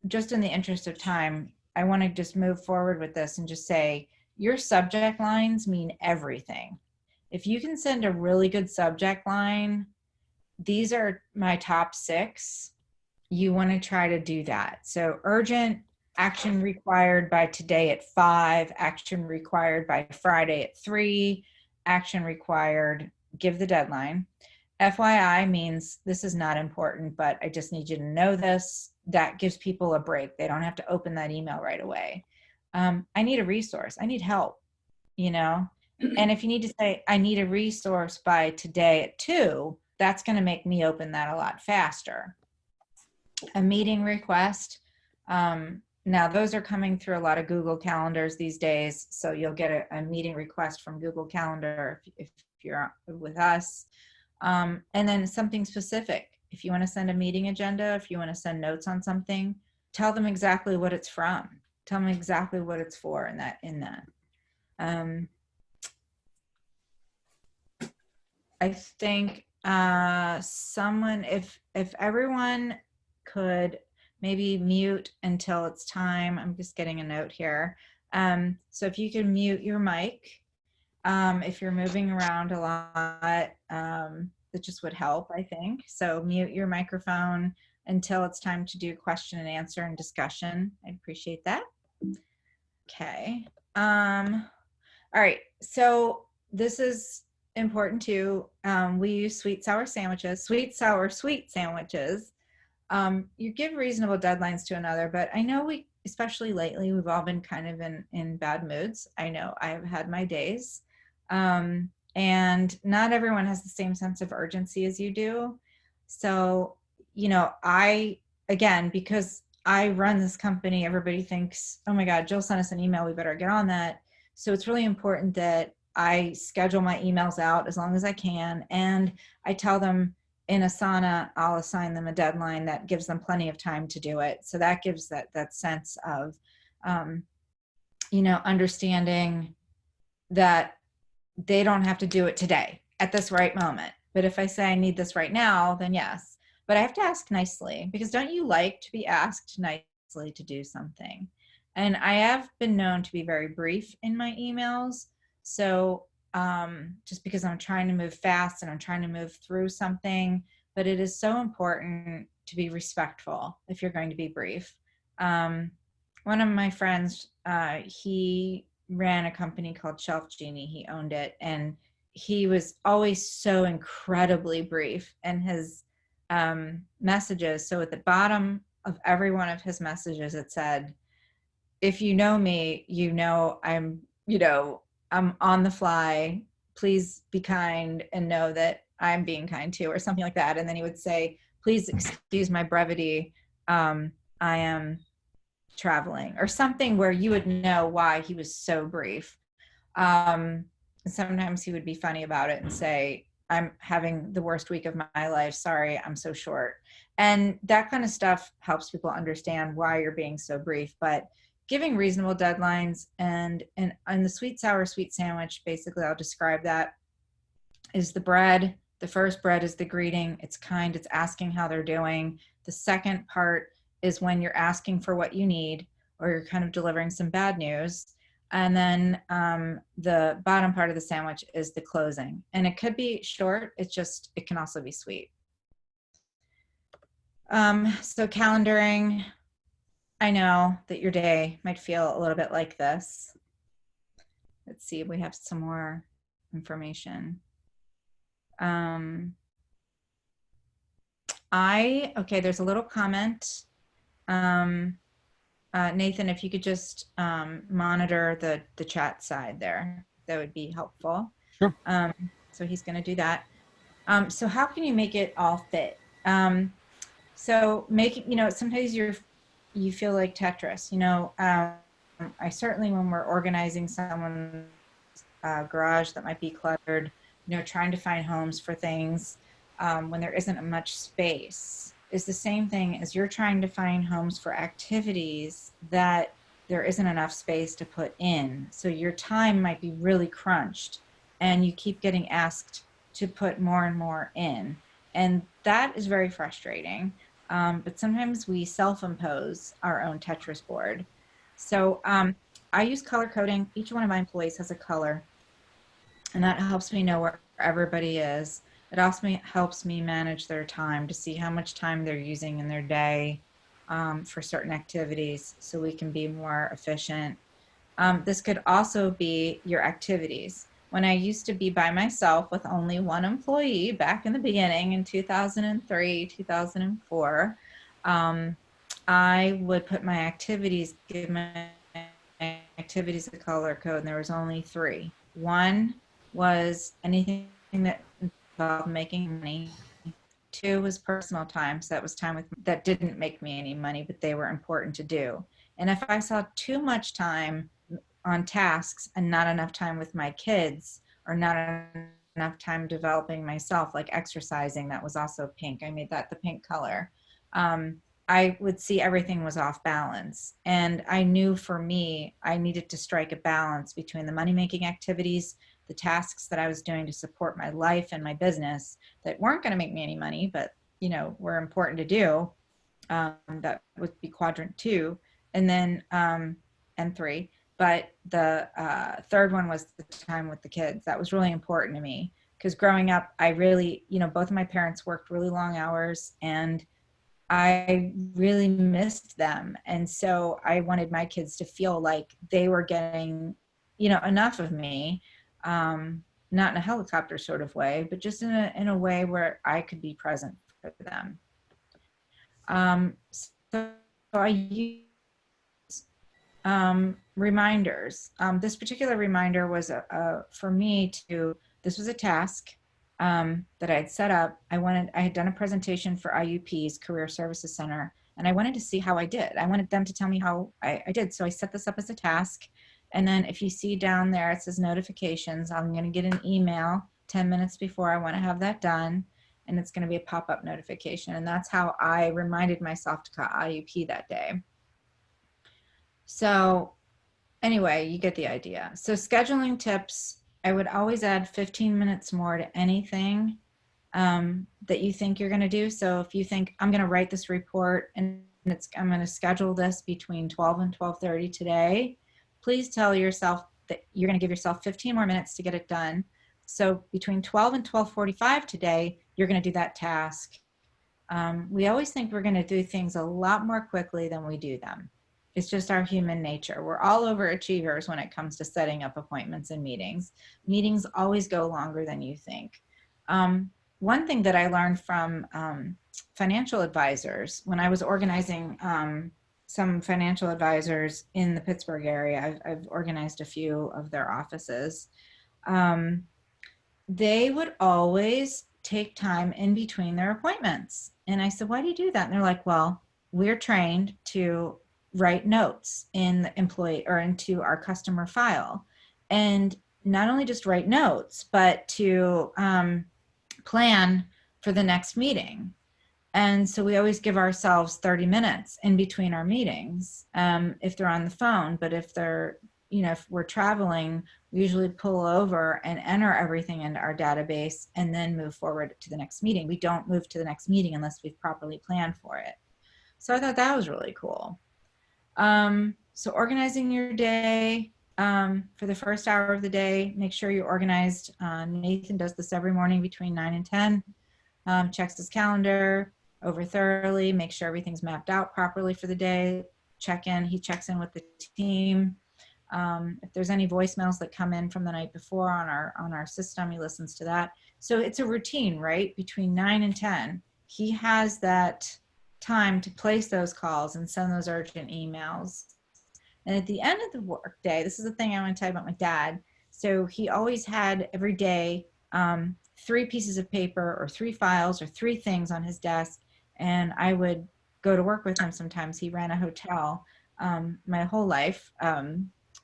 Just in the interest of time, I want to just move forward with this and just say, your subject lines mean everything. If you can send a really good subject line, these are my top 6. You want to try to do that. So urgent, action required by today at 5, action required by Friday at 3, action required, give the deadline. FYI means this is not important, but I just need you to know this. That gives people a break. They don't have to open that email right away. I need a resource. I need help, And if you need to say, I need a resource by today at 2, that's going to make me open that a lot faster. A meeting request. Now those are coming through a lot of Google calendars these days. So you'll get a meeting request from Google Calendar if you're with us. And then something specific. If you want to send a meeting agenda, if you want to send notes on something, tell them exactly what it's from. Tell them exactly what it's for in that. I think someone, if everyone could maybe mute until it's time. I'm just getting a note here. So if you can mute your mic, if you're moving around a lot, that just would help, I think. So mute your microphone until it's time to do question and answer and discussion. I'd appreciate that. Okay. All right. So this is important too. We use sweet, sour sandwiches. You give reasonable deadlines to another, but I know especially lately, we've all been kind of in bad moods. I know I've had my days. And not everyone has the same sense of urgency as you do. So, because I run this company, everybody thinks, oh my God, Jill sent us an email, we better get on that. So it's really important that I schedule my emails out as long as I can. And I tell them in Asana, I'll assign them a deadline that gives them plenty of time to do it. So that gives that sense of, understanding that they don't have to do it today at this right moment. But if I say I need this right now, then yes. But I have to ask nicely, because don't you like to be asked nicely to do something? And I have been known to be very brief in my emails. So just because I'm trying to move fast and I'm trying to move through something, but it is so important to be respectful if you're going to be brief. One of my friends, he ran a company called Shelf Genie. He owned it, and he was always so incredibly brief in his messages. So at the bottom of every one of his messages, it said, if you know me, I'm on the fly. Please be kind and know that I'm being kind too, or something like that. And then he would say, please excuse my brevity. I am traveling, or something where you would know why he was so brief. Sometimes he would be funny about it and say, I'm having the worst week of my life. Sorry, I'm so short. And that kind of stuff helps people understand why you're being so brief. But giving reasonable deadlines and the sweet, sour, sweet sandwich, basically I'll describe that, is the bread. The first bread is the greeting. It's kind, it's asking how they're doing. The second part is when you're asking for what you need, or you're kind of delivering some bad news. And then the bottom part of the sandwich is the closing. And it could be short. It can also be sweet. So calendaring, I know that your day might feel a little bit like this. Let's see if we have some more information. Okay, there's a little comment. Nathan, if you could just monitor the chat side there, that would be helpful. Sure. So he's going to do that. So how can you make it all fit? So making, sometimes you feel like Tetris, I certainly, when we're organizing someone's garage that might be cluttered, trying to find homes for things when there isn't much space is the same thing as you're trying to find homes for activities that there isn't enough space to put in. So your time might be really crunched and you keep getting asked to put more and more in. And that is very frustrating. But sometimes we self-impose our own Tetris board. So I use color coding. Each one of my employees has a color, and that helps me know where everybody is. It also helps me manage their time to see how much time they're using in their day for certain activities so we can be more efficient. This could also be your activities. When I used to be by myself with only one employee back in the beginning in 2003, 2004, I would put my activities, give my activities a color code, and there was only 3. One was anything that involved making money. 2 was personal time, so that was time that didn't make me any money, but they were important to do. And if I saw too much time on tasks and not enough time with my kids, or not enough time developing myself, like exercising, that was also pink. I made that the pink color. I would see everything was off balance. And I knew for me, I needed to strike a balance between the money-making activities, the tasks that I was doing to support my life and my business that weren't going to make me any money, but were important to do. That would be quadrant 2, and then and 3. But the third one was the time with the kids. That was really important to me because growing up, I really, both of my parents worked really long hours, and I really missed them. And so I wanted my kids to feel like they were getting, enough of me, not in a helicopter sort of way, but just in a way where I could be present for them. So I use reminders. This particular reminder was for me this was a task that I had set up. I had done a presentation for IUP's Career Services Center, and I wanted to see how I did. I wanted them to tell me how I did. So I set this up as a task. And then if you see down there, it says notifications. I'm going to get an email 10 minutes before I want to have that done. And it's going to be a pop-up notification. And that's how I reminded myself to call IUP that day. So anyway, you get the idea. So scheduling tips, I would always add 15 minutes more to anything that you think you're going to do. So if you think I'm going to write this report and I'm going to schedule this between 12 and 12:30 today, please tell yourself that you're going to give yourself 15 more minutes to get it done. So between 12 and 12:45 today, you're going to do that task. We always think we're going to do things a lot more quickly than we do them. It's just our human nature. We're all overachievers when it comes to setting up appointments and meetings. Meetings always go longer than you think. One thing that I learned from financial advisors when I was organizing some financial advisors in the Pittsburgh area, I've organized a few of their offices. They would always take time in between their appointments. And I said, why do you do that? And they're like, well, we're trained to write notes in the employee or into our customer file. And not only just write notes, but to plan for the next meeting. And so we always give ourselves 30 minutes in between our meetings if they're on the phone. But if they're, if we're traveling, we usually pull over and enter everything into our database and then move forward to the next meeting. We don't move to the next meeting unless we've properly planned for it. So I thought that was really cool. So organizing your day, for the first hour of the day, make sure you're organized. Nathan does this every morning between 9 and 10. Checks his calendar over thoroughly, make sure everything's mapped out properly for the day. He checks in with the team. If there's any voicemails that come in from the night before on our system, he listens to that. So it's a routine, right? Between 9 and 10, he has that time to place those calls and send those urgent emails. And at the end of the work day, this is the thing I want to tell you about my dad. So he always had every day 3 pieces of paper or 3 files or 3 things on his desk. And I would go to work with him sometimes. He ran a hotel my whole life.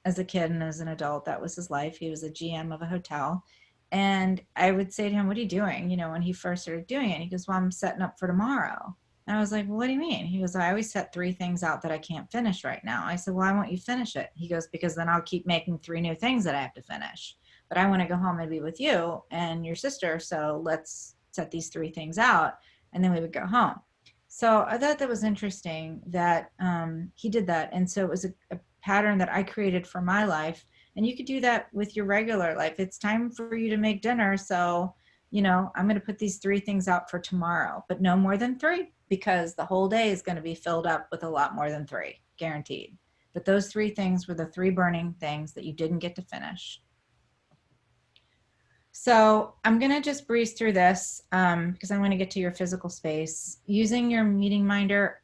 As a kid and as an adult, that was his life. He was a GM of a hotel. And I would say to him, what are you doing? You know, when he first started doing it, he goes, well, I'm setting up for tomorrow. And I was like, well, what do you mean? He goes, I always set 3 things out that I can't finish right now. I said, why won't you finish it? He goes, because then I'll keep making 3 new things that I have to finish. But I want to go home and be with you and your sister. So let's set these 3 things out. And then we would go home. So I thought that was interesting that he did that. And so it was a pattern that I created for my life. And you could do that with your regular life. It's time for you to make dinner. So, you know, I'm going to put these 3 things out for tomorrow, but no more than 3, because the whole day is going to be filled up with a lot more than 3, guaranteed. But those 3 things were the 3 burning things that you didn't get to finish. So I'm going to just breeze through this because I'm going to get to your physical space. Using your meeting minder,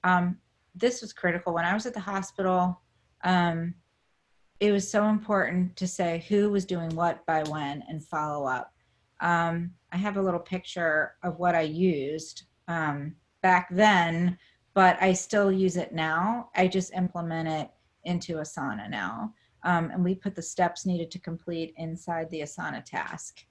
this was critical. When I was at the hospital, it was so important to say who was doing what by when and follow up. I have a little picture of what I used back then, but I still use it now. I just implement it into Asana now. And we put the steps needed to complete inside the Asana task.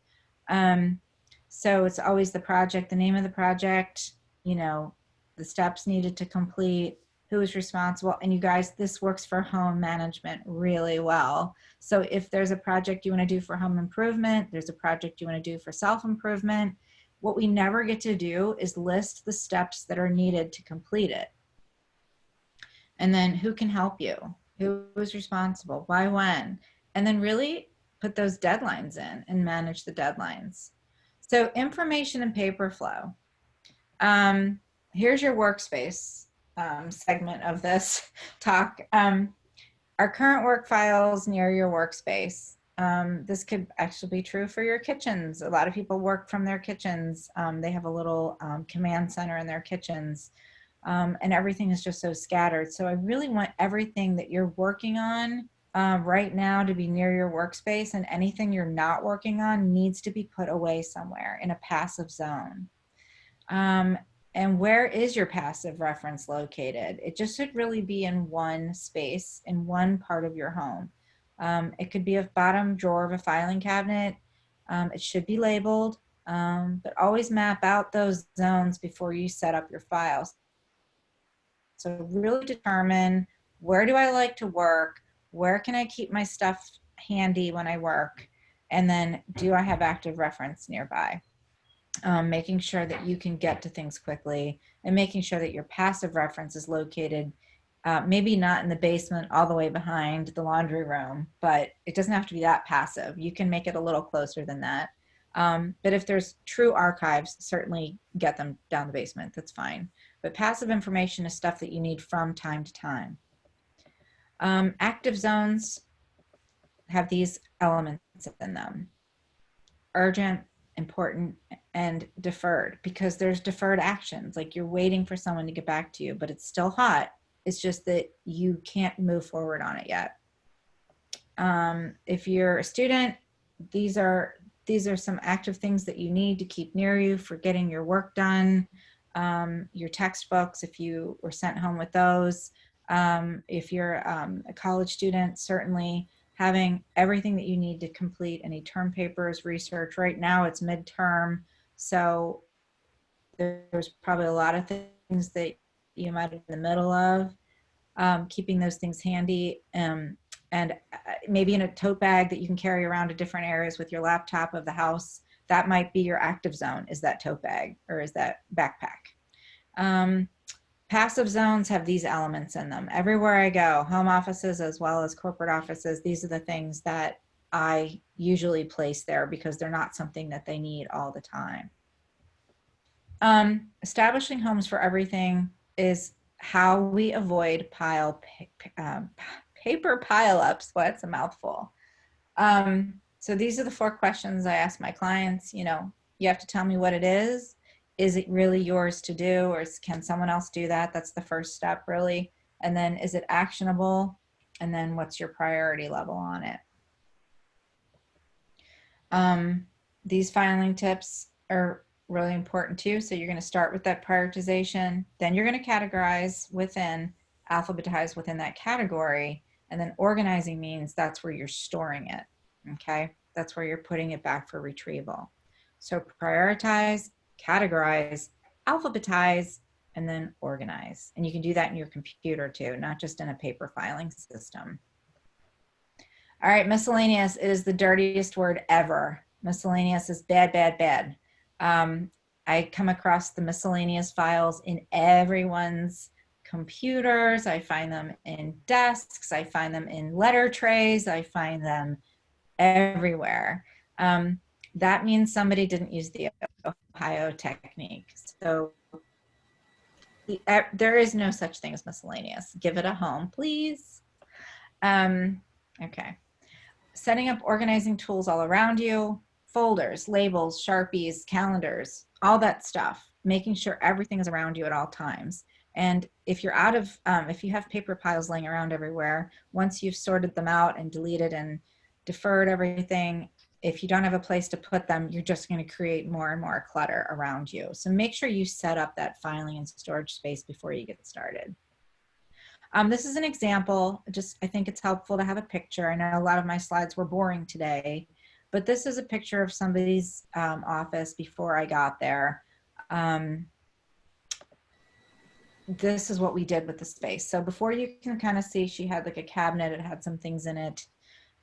So it's always the project, the name of the project, you know, the steps needed to complete, who is responsible. And you guys, this works for home management really well. So if there's a project you want to do for home improvement, there's a project you want to do for self-improvement, what we never get to do is list the steps that are needed to complete it. And then who can help you? Who is responsible? Why, when? And then really put those deadlines in and manage the deadlines. So information and paper flow. Here's your workspace segment of this talk. Our current work files near your workspace. This could actually be true for your kitchens. A lot of people work from their kitchens. They have a little command center in their kitchens. And everything is just so scattered. So I really want everything that you're working on right now to be near your workspace, and anything you're not working on needs to be put away somewhere in a passive zone. And where is your passive reference located? It just should really be in one space, in one part of your home. It could be a bottom drawer of a filing cabinet. It should be labeled, but always map out those zones before you set up your files. So really determine, where do I like to work? Where can I keep my stuff handy when I work? And then, do I have active reference nearby? Making sure that you can get to things quickly, and making sure that your passive reference is located, maybe not in the basement all the way behind the laundry room, but it doesn't have to be that passive. You can make it a little closer than that. But if there's true archives, certainly get them down the basement. That's fine. But passive information is stuff that you need from time to time. Active zones have these elements in them: urgent, important, and deferred, because there's deferred actions. Like, you're waiting for someone to get back to you, but it's still hot. It's just that you can't move forward on it yet. If you're a student, these are some active things that you need to keep near you for getting your work done. Your textbooks, if you were sent home with those. If you're a college student, certainly having everything that you need to complete any term papers, research. Right now it's midterm, so there's probably a lot of things that you might be in the middle of. Keeping those things handy, and maybe in a tote bag that you can carry around to different areas with your laptop of the house. That might be your active zone, is that tote bag or is that backpack. passive zones have these elements in them. Everywhere I go, home offices as well as corporate offices, these are the things that I usually place there because they're not something that they need all the time. Establishing homes for everything is how we avoid paper pileups. What's a mouthful? So these are the 4 questions I ask my clients. You know, you have to tell me what it is. Is it really yours to do, or can someone else do that? That's the first step, really. And then, is it actionable? And then, what's your priority level on it? These filing tips are really important too. So you're going to start with that prioritization, then you're going to categorize within, alphabetize within that category, and then organizing means that's where you're storing it. Okay, that's where you're putting it back for retrieval. So prioritize, categorize, alphabetize, and then organize. And you can do that in your computer too, not just in a paper filing system. All right, miscellaneous is the dirtiest word ever. Miscellaneous is bad, bad, bad. I come across the miscellaneous files in everyone's computers. I find them in desks. I find them in letter trays. I find them everywhere. That means somebody didn't use the Ohio technique. So there is no such thing as miscellaneous. Give it a home, please. Okay. Setting up organizing tools all around you, folders, labels, Sharpies, calendars, all that stuff, making sure everything is around you at all times. And if you're out of, if you have paper piles laying around everywhere, once you've sorted them out and deleted and deferred everything, if you don't have a place to put them, you're just going to create more and more clutter around you. So make sure you set up that filing and storage space before you get started. This is an example. Just, I think it's helpful to have a picture. I know a lot of my slides were boring today, but this is a picture of somebody's office before I got there. This is what we did with the space. So before, you can kind of see she had like a cabinet. It had some things in it.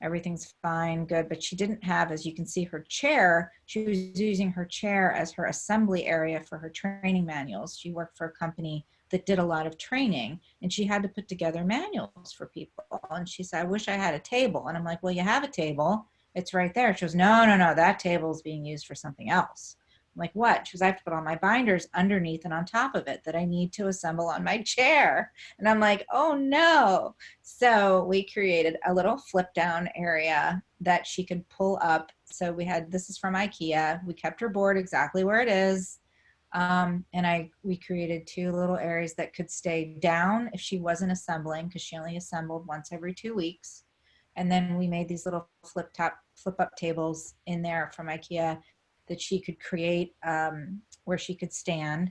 Everything's fine, good, but she didn't have, as you can see, her chair. She was using her chair as her assembly area for her training manuals. She worked for a company that did a lot of training, and she had to put together manuals for people. And she said, I wish I had a table. And I'm like, well, you have a table. It's right there. She goes, no, no, no, that table is being used for something else. I'm like, what? She goes, I have to put all my binders underneath and on top of it that I need to assemble on my chair. And I'm like, oh no. So we created a little flip down area that she could pull up. So we had, this is from IKEA. We kept her board exactly where it is. And we created 2 little areas that could stay down if she wasn't assembling, because she only assembled once every 2 weeks. And then we made these little flip up tables in there from IKEA that she could create where she could stand.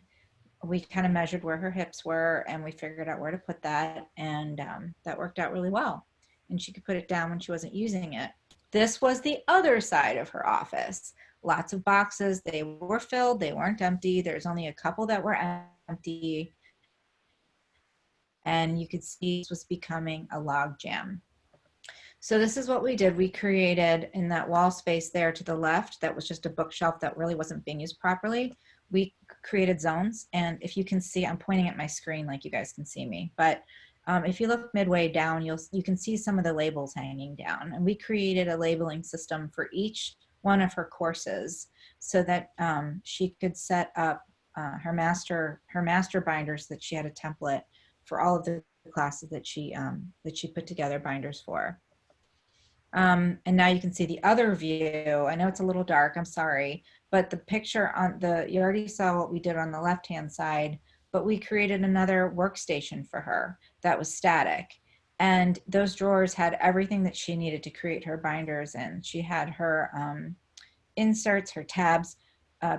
We kind of measured where her hips were, and we figured out where to put that, and that worked out really well. And she could put it down when she wasn't using it. This was the other side of her office. Lots of boxes. They were filled. They weren't empty. There's only a couple that were empty. And you could see this was becoming a log jam. So this is what we did. We created in that wall space there to the left, that was just a bookshelf that really wasn't being used properly. We created zones. And if you can see, I'm pointing at my screen like you guys can see me. But if you look midway down, you can see some of the labels hanging down. And we created a labeling system for each one of her courses so that she could set up her master binders, that she had a template for all of the classes that she put together binders for. And now you can see the other view. I know it's a little dark, I'm sorry, but the picture on you already saw what we did on the left-hand side, but we created another workstation for her that was static. And those drawers had everything that she needed to create her binders in. She had her inserts, her tabs,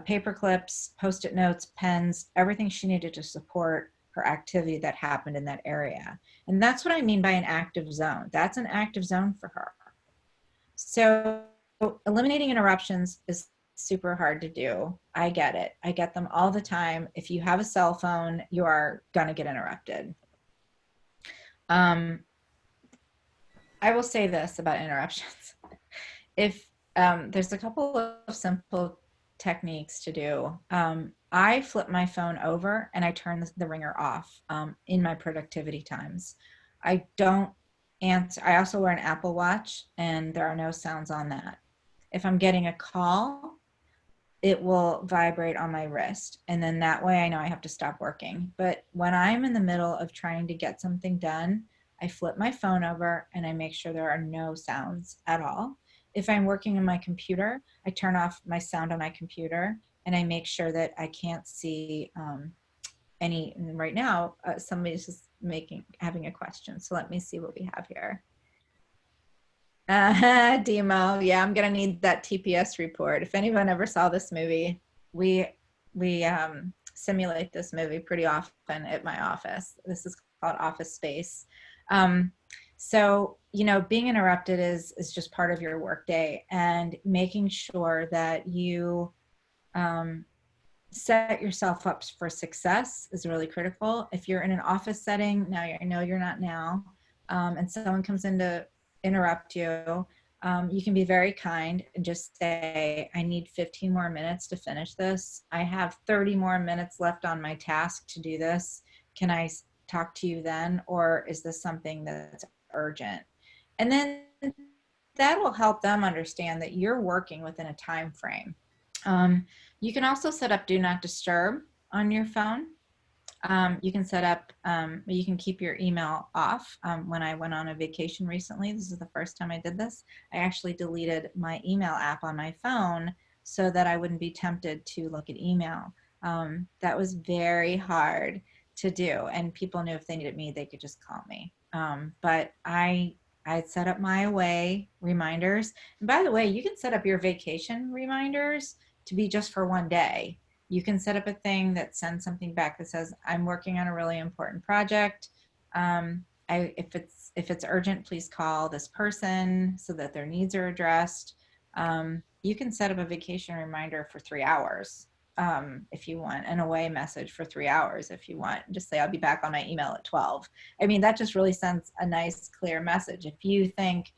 paper clips, Post-it notes, pens, everything she needed to support her activity that happened in that area. And that's what I mean by an active zone. That's an active zone for her. So eliminating interruptions is super hard to do. I get it. I get them all the time. If you have a cell phone, you are going to get interrupted. I will say this about interruptions. If there's a couple of simple techniques to do. I flip my phone over and I turn the ringer off in my productivity times. I don't answer. I also wear an Apple Watch and there are no sounds on that. If I'm getting a call, it will vibrate on my wrist. And then that way I know I have to stop working. But when I'm in the middle of trying to get something done, I flip my phone over and I make sure there are no sounds at all. If I'm working on my computer, I turn off my sound on my computer and I make sure that I can't see any. And right now, somebody's just having a question. So let me see what we have here. Demo. Yeah, I'm gonna need that TPS report. If anyone ever saw this movie, we simulate this movie pretty often at my office. This is called Office Space. So being interrupted is just part of your workday, and making sure that you set yourself up for success is really critical. If you're in an office setting, now I know you're not now, and someone comes in to interrupt you, you can be very kind and just say, I need 15 more minutes to finish this. I have 30 more minutes left on my task to do this. Can I talk to you then? Or is this something that's urgent? And then that will help them understand that you're working within a time frame. You can also set up do not disturb on your phone. You can set up, you can keep your email off. When I went on a vacation recently, this is the first time I did this, I actually deleted my email app on my phone so that I wouldn't be tempted to look at email. That was very hard to do, and people knew if they needed me, they could just call me. But I set up my away reminders. And by the way, you can set up your vacation reminders to be just for one day. You can set up a thing that sends something back that says, I'm working on a really important project. If it's urgent, please call this person so that their needs are addressed. You can set up a vacation reminder for 3 hours if you want, an away message for 3 hours if you want. Just say, I'll be back on my email at 12. I mean, that just really sends a nice, clear message. If you think,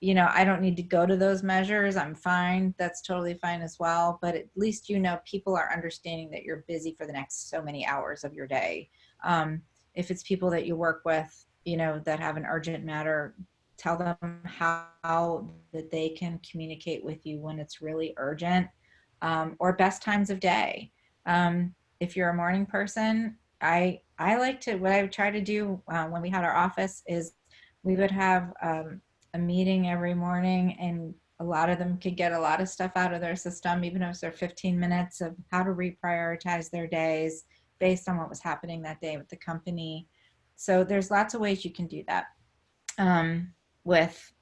I don't need to go to those measures, I'm fine, that's totally fine as well. But at least people are understanding that you're busy for the next so many hours of your day. If it's people that you work with, that have an urgent matter, tell them how that they can communicate with you when it's really urgent, or best times of day. If you're a morning person, what I would try to do when we had our office is we would have a meeting every morning, and a lot of them could get a lot of stuff out of their system, even if they're 15 minutes of how to reprioritize their days based on what was happening that day with the company. So there's lots of ways you can do that with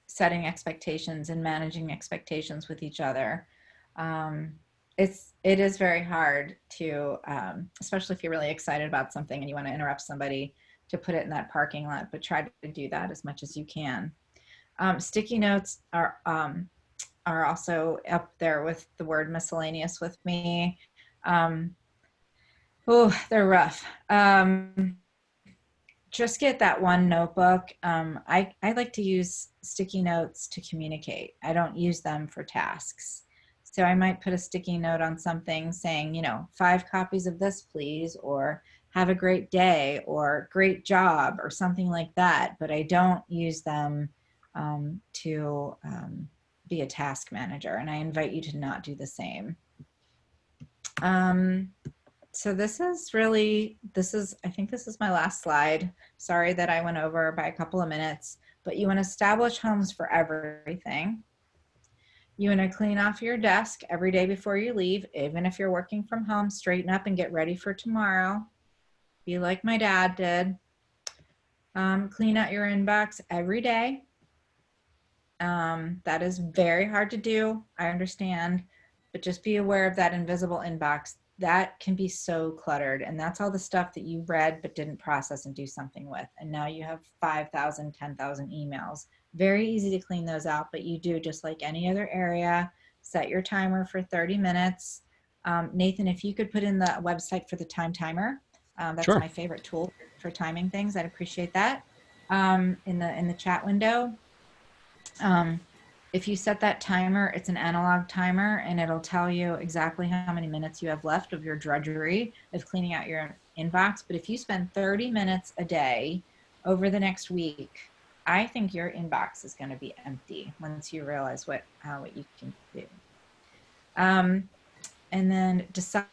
setting expectations and managing expectations with each other. It is very hard to, especially if you're really excited about something and you want to interrupt somebody, to put it in that parking lot, but try to do that as much as you can. Sticky notes are also up there with the word miscellaneous with me. They're rough. Just get that one notebook. I like to use sticky notes to communicate. I don't use them for tasks. So I might put a sticky note on something saying, 5 copies of this, please, or have a great day, or great job, or something like that. But I don't use them to be a task manager, and I invite you to not do the same. So I think this is my last slide. Sorry that I went over by a couple of minutes, but you want to establish homes for everything. You want to clean off your desk every day before you leave, even if you're working from home. Straighten up and get ready for tomorrow. Be like my dad did. Clean out your inbox every day. That is very hard to do, I understand, but just be aware of that invisible inbox. That can be so cluttered, and that's all the stuff that you read but didn't process and do something with. And now you have 5,000, 10,000 emails. Very easy to clean those out, but you do just like any other area. Set your timer for 30 minutes. Nathan, if you could put in the website for the timer, that's Sure. my favorite tool for timing things. I'd appreciate that in the chat window. If you set that timer, it's an analog timer, and it'll tell you exactly how many minutes you have left of your drudgery of cleaning out your inbox. But if you spend 30 minutes a day over the next week, I think your inbox is going to be empty once you realize what you can do. And then decide,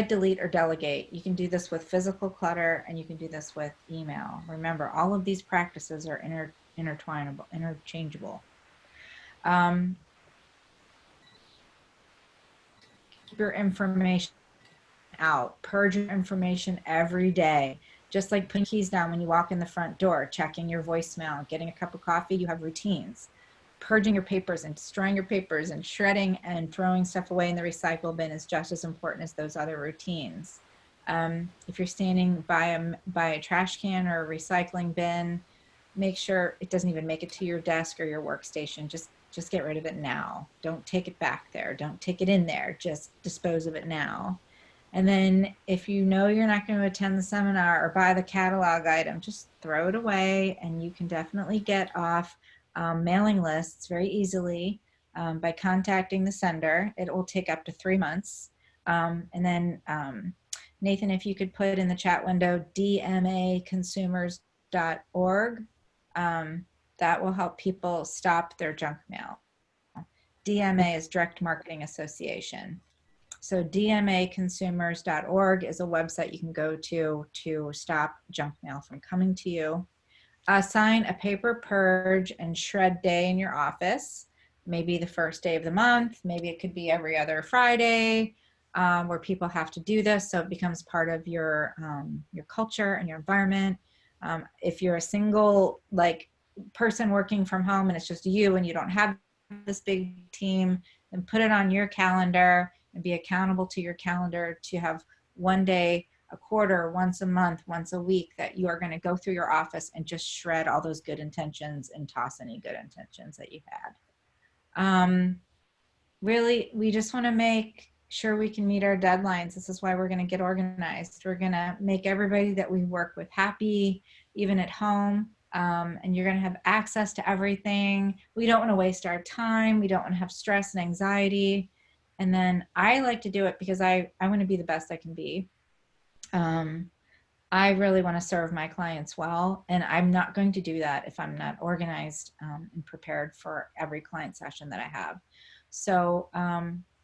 delete, or delegate. You can do this with physical clutter, and you can do this with email. Remember, all of these practices are interchangeable. Keep your information out. Purge your information every day. Just like putting keys down when you walk in the front door, checking your voicemail, getting a cup of coffee, you have routines. Purging your papers and destroying your papers and shredding and throwing stuff away in the recycle bin is just as important as those other routines. If you're standing by a trash can or a recycling bin, make sure it doesn't even make it to your desk or your workstation. Just get rid of it now. Don't take it back there. Don't take it in there. Just dispose of it now. And then if you know you're not going to attend the seminar or buy the catalog item, just throw it away, and you can definitely get off mailing lists very easily by contacting the sender. It will take up to 3 months. And then Nathan, if you could put in the chat window dmaconsumers.org, that will help people stop their junk mail. DMA is Direct Marketing Association. So dmaconsumers.org is a website you can go to stop junk mail from coming to you. Assign a paper purge and shred day in your office. Maybe the first day of the month. Maybe it could be every other Friday, where people have to do this, so it becomes part of your culture and your environment. If you're a single person working from home and it's just you and you don't have this big team, then put it on your calendar and be accountable to your calendar to have one day a quarter, once a month, once a week that you are going to go through your office and just shred all those good intentions and toss any good intentions that you had. Really, we just want to make sure we can meet our deadlines. This is why we're going to get organized. We're going to make everybody that we work with happy, even at home. And you're going to have access to everything. We don't want to waste our time. We don't want to have stress and anxiety. And then I like to do it because I want to be the best I can be. I really want to serve my clients well, and I'm not going to do that if I'm not organized and prepared for every client session that I have. So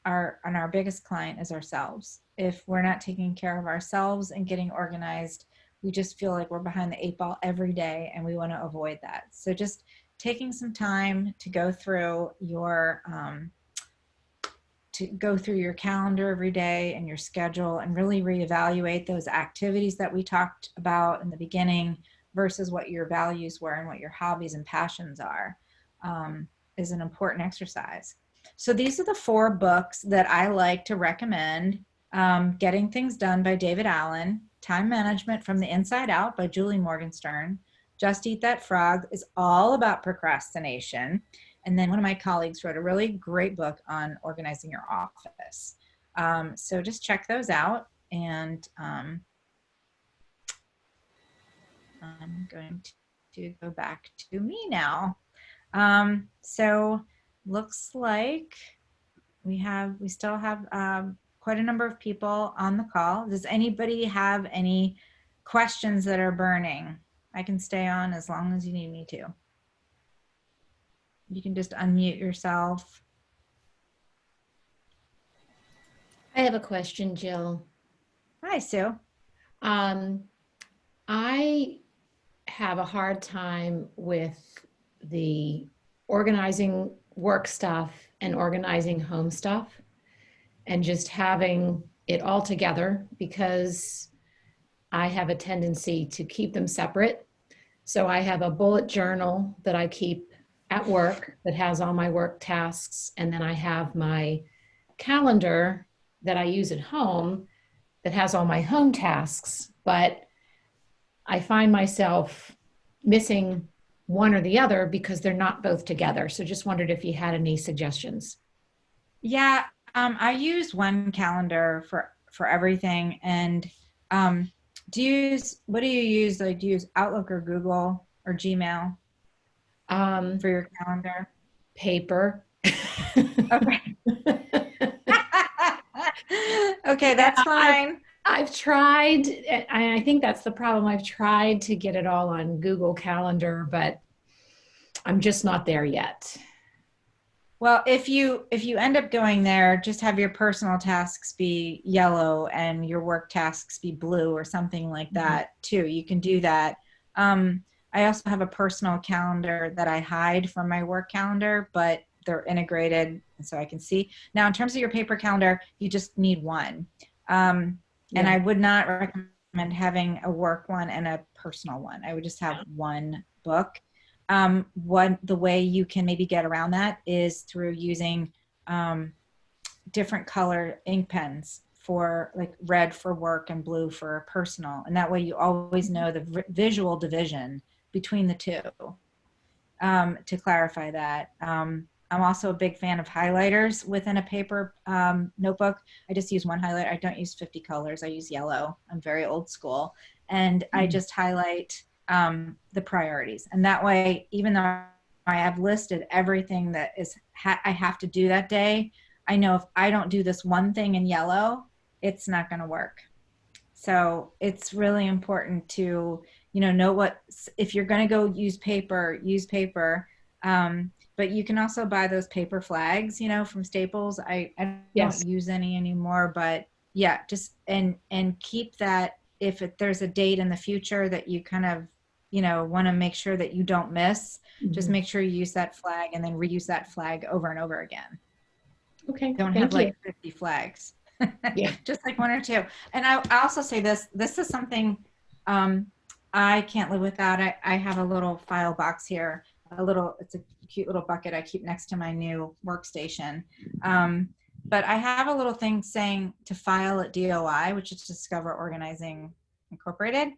our biggest client is ourselves. If we're not taking care of ourselves and getting organized, we just feel like we're behind the 8 ball every day, and we want to avoid that. So just taking some time to go through your calendar every day and your schedule and really reevaluate those activities that we talked about in the beginning versus what your values were and what your hobbies and passions are is an important exercise. So these are the 4 books that I like to recommend. Getting Things Done by David Allen, Time Management from the Inside Out by Julie Morgenstern, Just Eat That Frog is all about procrastination. And then one of my colleagues wrote a really great book on organizing your office. So just check those out. And I'm going to go back to me now. So looks like we still have quite a number of people on the call. Does anybody have any questions that are burning? I can stay on as long as you need me to. You can just unmute yourself. I have a question, Jill. Hi, Sue. I have a hard time with the organizing work stuff and organizing home stuff and just having it all together because I have a tendency to keep them separate. So I have a bullet journal that I keep at work that has all my work tasks. And then I have my calendar that I use at home that has all my home tasks. But I find myself missing one or the other because they're not both together. So just wondered if you had any suggestions. Yeah, I use one calendar for everything. And what do you use? Do you use Outlook or Google or Gmail for your calendar? paper. Okay. Okay, that's fine. I've tried, and I think that's the problem. I've tried to get it all on Google Calendar, but I'm just not there yet. Well, if you end up going there, just have your personal tasks be yellow and your work tasks be blue or something like that too. You can do that. I also have a personal calendar that I hide from my work calendar, but they're integrated and so I can see. Now, in terms of your paper calendar, you just need one. And I would not recommend having a work one and a personal one. I would just have one book. The way you can maybe get around that is through using different color ink pens for like red for work and blue for personal. And that way you always know the visual division between the two to clarify that. I'm also a big fan of highlighters within a paper notebook. I just use one highlighter. I don't use 50 colors. I use yellow. I'm very old school. And I just highlight the priorities. And that way, even though I have listed everything that is I have to do that day, I know if I don't do this one thing in yellow, it's not going to work. So it's really important to, know what, if you're going to go use paper, use paper. But you can also buy those paper flags, from Staples. I don't use any anymore, but yeah, just, and keep that. If there's a date in the future that you kind of, want to make sure that you don't miss, just make sure you use that flag and then reuse that flag over and over again. Okay. Don't have like 50 flags. Yeah. Just like one or two. And I also say this is something I can't live without. I have a little file box here, it's a cute little bucket I keep next to my new workstation. But I have a little thing saying to file at DOI, which is Discover Organizing Incorporated.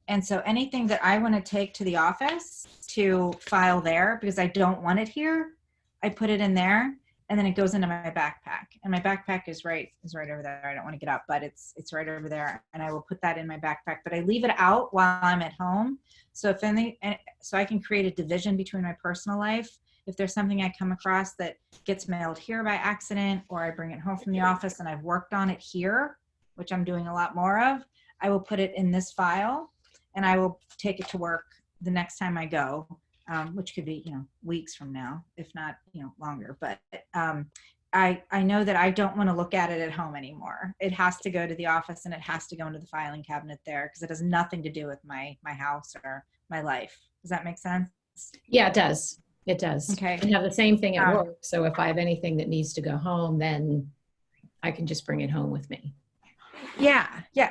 And so anything that I want to take to the office to file there, because I don't want it here, I put it in there. And then it goes into my backpack, and my backpack is right over there. I don't want to get up, but it's right over there, and I will put that in my backpack. But I leave it out while I'm at home, so so I can create a division between my personal life. If there's something I come across that gets mailed here by accident, or I bring it home from the office and I've worked on it here, which I'm doing a lot more of, I will put it in this file, and I will take it to work the next time I go. Which could be, weeks from now, if not, longer. But I know that I don't want to look at it at home anymore. It has to go to the office, and it has to go into the filing cabinet there, because it has nothing to do with my house or my life. Does that make sense? Yeah, it does. It does. Okay. I have the same thing at work. So if I have anything that needs to go home, then I can just bring it home with me. Yeah,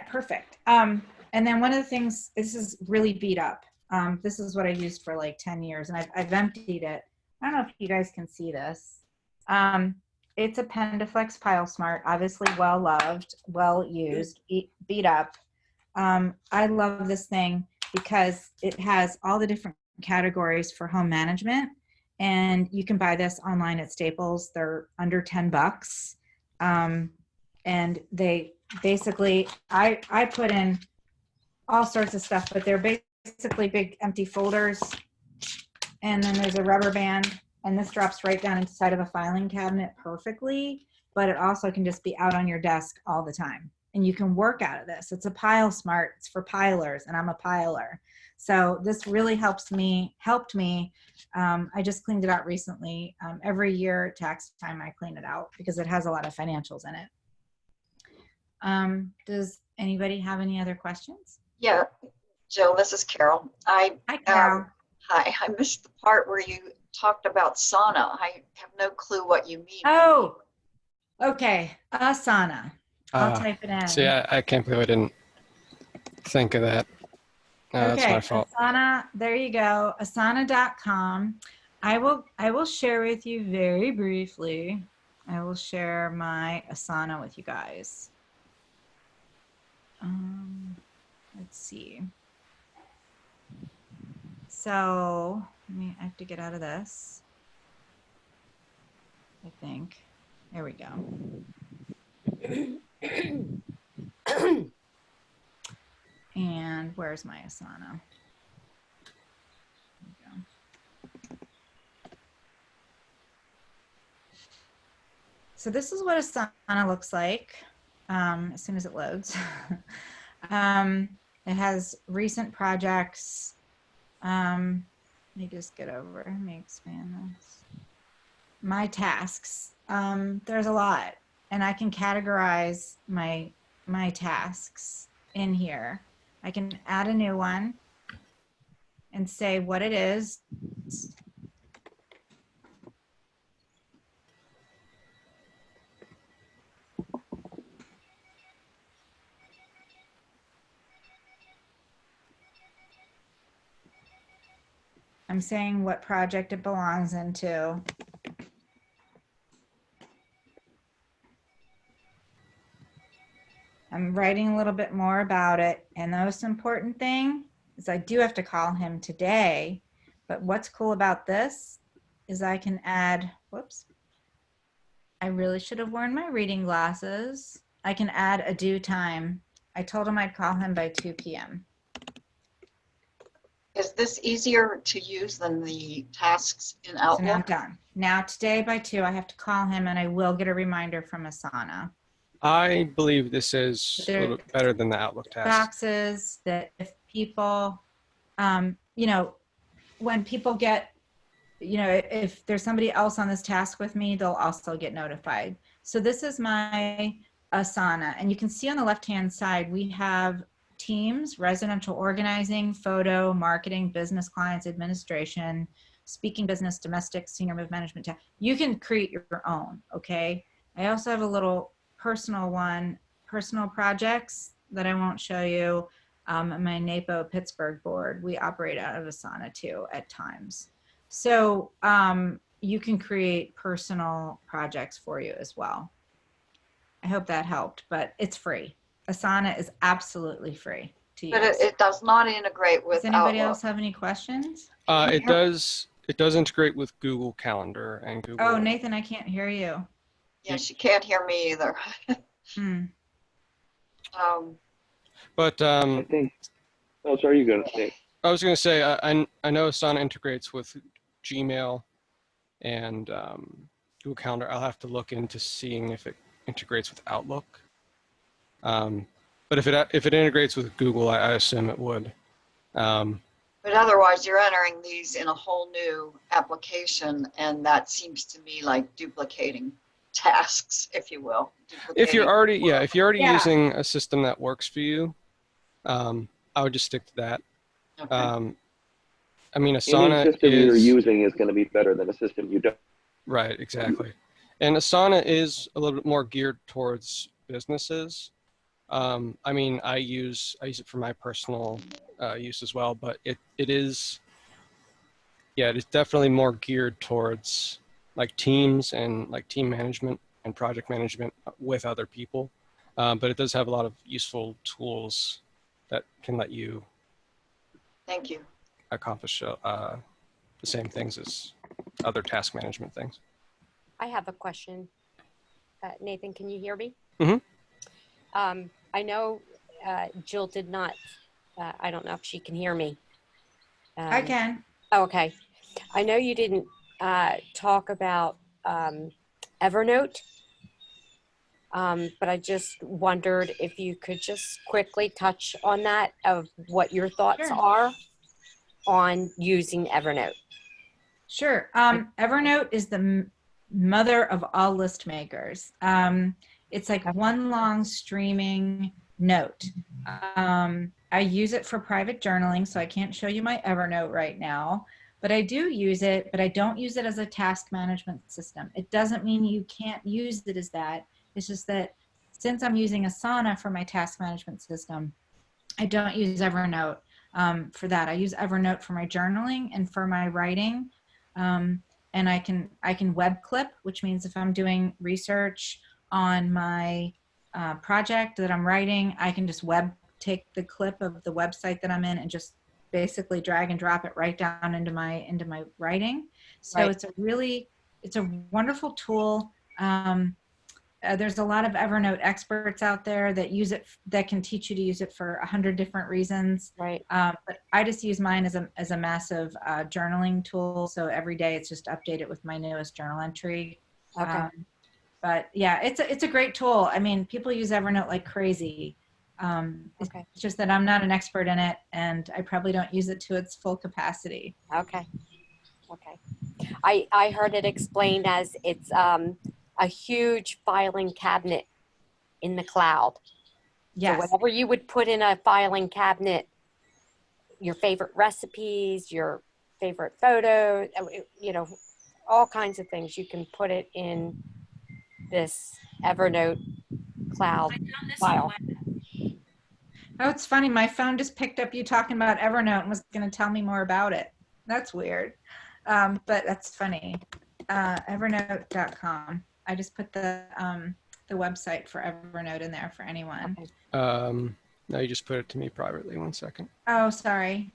perfect. And then one of the things, this is really beat up. This is what I used for like 10 years, and I've emptied it. I don't know if you guys can see this. It's a Pendaflex Pile Smart, obviously well loved, well used, beat up. I love this thing because it has all the different categories for home management, and you can buy this online at Staples. They're under $10. And they basically, I put in all sorts of stuff, but they're basically big empty folders, and then there's a rubber band, and this drops right down inside of a filing cabinet perfectly, but it also can just be out on your desk all the time, and you can work out of this. It's a Pile Smart. It's for pilers, and I'm a piler, so this really helped me. I just cleaned it out recently. Every year tax time I clean it out because it has a lot of financials in it. Does anybody have any other questions? Yeah, Jill, this is Carol. Hi, Carol. Hi, I missed the part where you talked about sauna. I have no clue what you mean. Oh, okay. Asana. I'll type it in. See, I can't believe I didn't think of that. That's my fault. Asana, there you go. Asana.com. I will share with you very briefly. I will share my Asana with you guys. Let's see. So I have to get out of this, I think. There we go. And where's my Asana? There we go. So this is what Asana looks like as soon as it loads. It has recent projects. Let me just get over. Let me expand this. My tasks. There's a lot, and I can categorize my tasks in here. I can add a new one and say what it is. I'm saying what project it belongs into. I'm writing a little bit more about it. And the most important thing is I do have to call him today. But what's cool about this is I can add, whoops, I really should have worn my reading glasses. I can add a due time. I told him I'd call him by 2 p.m. Is this easier to use than the tasks in So now I'm Outlook? done. Now today by 2, I have to call him and I will get a reminder from Asana. I believe this is a little better than the Outlook task. Boxes that if people, you know, when people get, you know, if there's somebody else on this task with me, they'll also get notified. So this is my Asana. And you can see on the left-hand side, we have teams, residential organizing, photo, marketing, business clients, administration, speaking business, domestic, senior move management. You can create your own, okay? I also have a little personal one, personal projects that I won't show you. My NAPO Pittsburgh board, we operate out of Asana too at times. So you can create personal projects for you as well. I hope that helped, but it's free. Asana is absolutely free to use. But it does not integrate with Does anybody Outlook. else have any questions? It does integrate with Google Calendar and Google. Oh, Nathan, I can't hear you. Yeah, she can't hear me either. But I think. Oh, sorry, you go, Nate. I was going to say, I know Asana integrates with Gmail and Google Calendar. I'll have to look into seeing if it integrates with Outlook. But if it integrates with Google, I assume it would. But otherwise, you're entering these in a whole new application, and that seems to me like duplicating tasks, if you will. If you're already Yeah. using a system that works for you, I would just stick to that. Okay. I mean, Any Asana system you're is using is going to be better than a system you don't. right, exactly. And Asana is a little bit more geared towards businesses. I mean, I use it for my personal use as well, but it is definitely more geared towards like teams and like team management and project management with other people. But it does have a lot of useful tools that can let you Thank you. accomplish the same things as other task management things. I have a question. Nathan, can you hear me? Mhm. I know Jill did not, I don't know if she can hear me. I can. Oh, okay. I know you didn't talk about Evernote, but I just wondered if you could just quickly touch on that, of what your thoughts Sure. are on using Evernote. Sure. Evernote is the mother of all list makers. It's like one long streaming note. I use it for private journaling, so I can't show you my Evernote right now, but I do use it, but I don't use it as a task management system. It doesn't mean you can't use it as that. It's just that since I'm using Asana for my task management system, I don't use Evernote for that. I use Evernote for my journaling and for my writing. And I can web clip, which means if I'm doing research on my project that I'm writing, I can just take the clip of the website that I'm in and just basically drag and drop it right down into my writing. So Right. it's a wonderful tool. There's a lot of Evernote experts out there that use it, that can teach you to use it for 100 different reasons. Right. But I just use mine as a massive journaling tool. So every day it's just updated with my newest journal entry. Okay. But yeah, it's a great tool. I mean, people use Evernote like crazy. Okay. It's just that I'm not an expert in it, and I probably don't use it to its full capacity. Okay. Okay. I heard it explained as it's a huge filing cabinet in the cloud. So Yes. whatever you would put in a filing cabinet, your favorite recipes, your favorite photos, you know, all kinds of things, you can put it in this Evernote cloud file. Oh, it's funny. My phone just picked up you talking about Evernote and was going to tell me more about it. That's weird. But that's funny. Evernote.com. I just put the website for Evernote in there for anyone. Okay. No, you just put it to me privately. 1 second. Oh, sorry.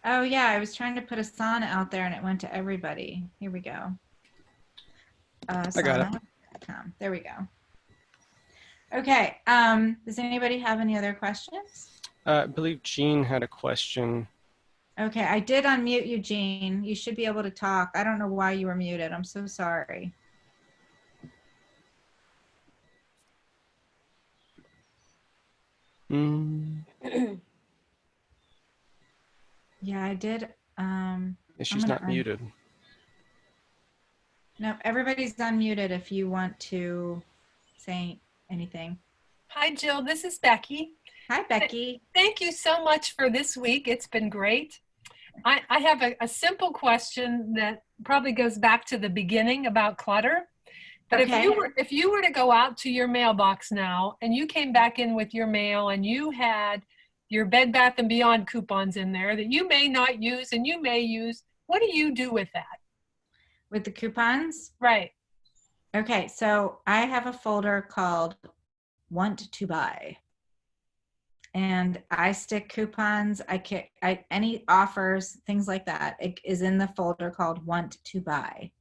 Oh, yeah. I was trying to put Asana out there and it went to everybody. Here we go. I got it. Asana.com. There we go. Okay. Does anybody have any other questions? I believe Jean had a question. Okay, I did unmute you, Jean. You should be able to talk. I don't know why you were muted. I'm so sorry. Yeah, I did. She's not muted. No, everybody's unmuted if you want to say anything. Hi, Jill. This is Becky. Hi, Becky. Thank you so much for this week. It's been great. I have a simple question that probably goes back to the beginning about clutter. But Okay. if you were to go out to your mailbox now and you came back in with your mail and you had your Bed Bath & Beyond coupons in there that you may not use and you may use, what do you do with that? With the coupons? Right. Okay, so I have a folder called Want to Buy. And I stick coupons, any offers, things like that, it is in the folder called Want to Buy.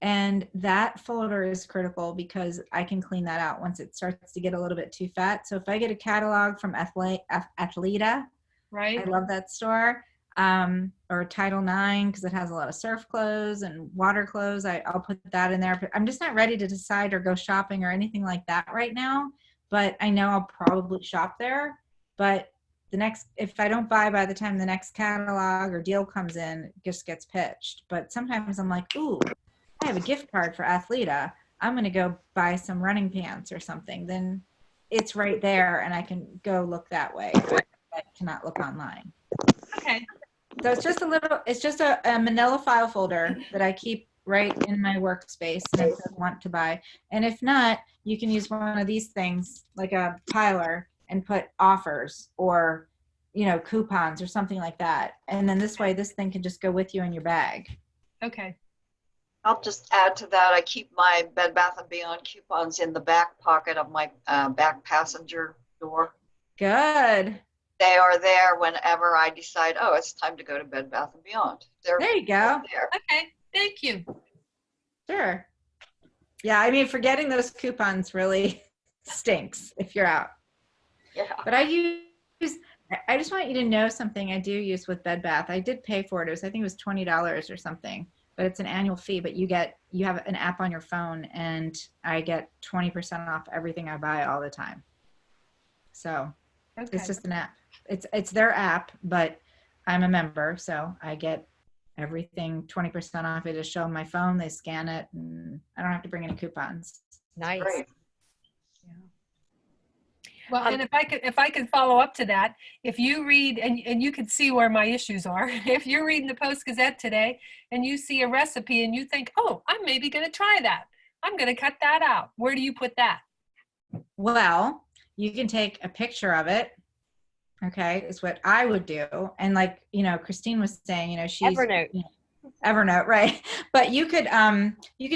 And that folder is critical because I can clean that out once it starts to get a little bit too fat. So if I get a catalog from Athleta, Right. I love that store, or Title IX because it has a lot of surf clothes and water clothes. I'll put that in there. But I'm just not ready to decide or go shopping or anything like that right now. But I know I'll probably shop there. But if I don't buy by the time the next catalog or deal comes in, it just gets pitched. But sometimes I'm like, ooh, I have a gift card for Athleta. I'm going to go buy some running pants or something. Then it's right there and I can go look that way. I cannot look online. Okay. So it's just a manila file folder that I keep right in my workspace and it says Want to Buy. And if not, you can use one of these things like a piler and put offers or, coupons or something like that. And then this way, this thing can just go with you in your bag. Okay. I'll just add to that. I keep my Bed Bath & Beyond coupons in the back pocket of my back passenger door. Good. They are there whenever I decide, oh, it's time to go to Bed Bath & Beyond. There you go. There. Okay. Thank you. Sure. Yeah, I mean, forgetting those coupons really stinks if you're out. Yeah. But I just want you to know something I do use with Bed Bath. I did pay for it. I think it was $20 or something, but it's an annual fee, but you have an app on your phone and I get 20% off everything I buy all the time. So Okay. it's just an app. It's their app, but I'm a member, so I get everything 20% off. I just show them my phone, they scan it, and I don't have to bring any coupons. Nice. Great. Yeah. Well, and if I could follow up to that, if you read and you can see where my issues are, if you're reading the Post-Gazette today and you see a recipe and you think, oh, I'm maybe going to try that. I'm going to cut that out. Where do you put that? Well, you can take a picture of it. Okay, is what I would do. And like, Christine was saying, she's Evernote, right? But you could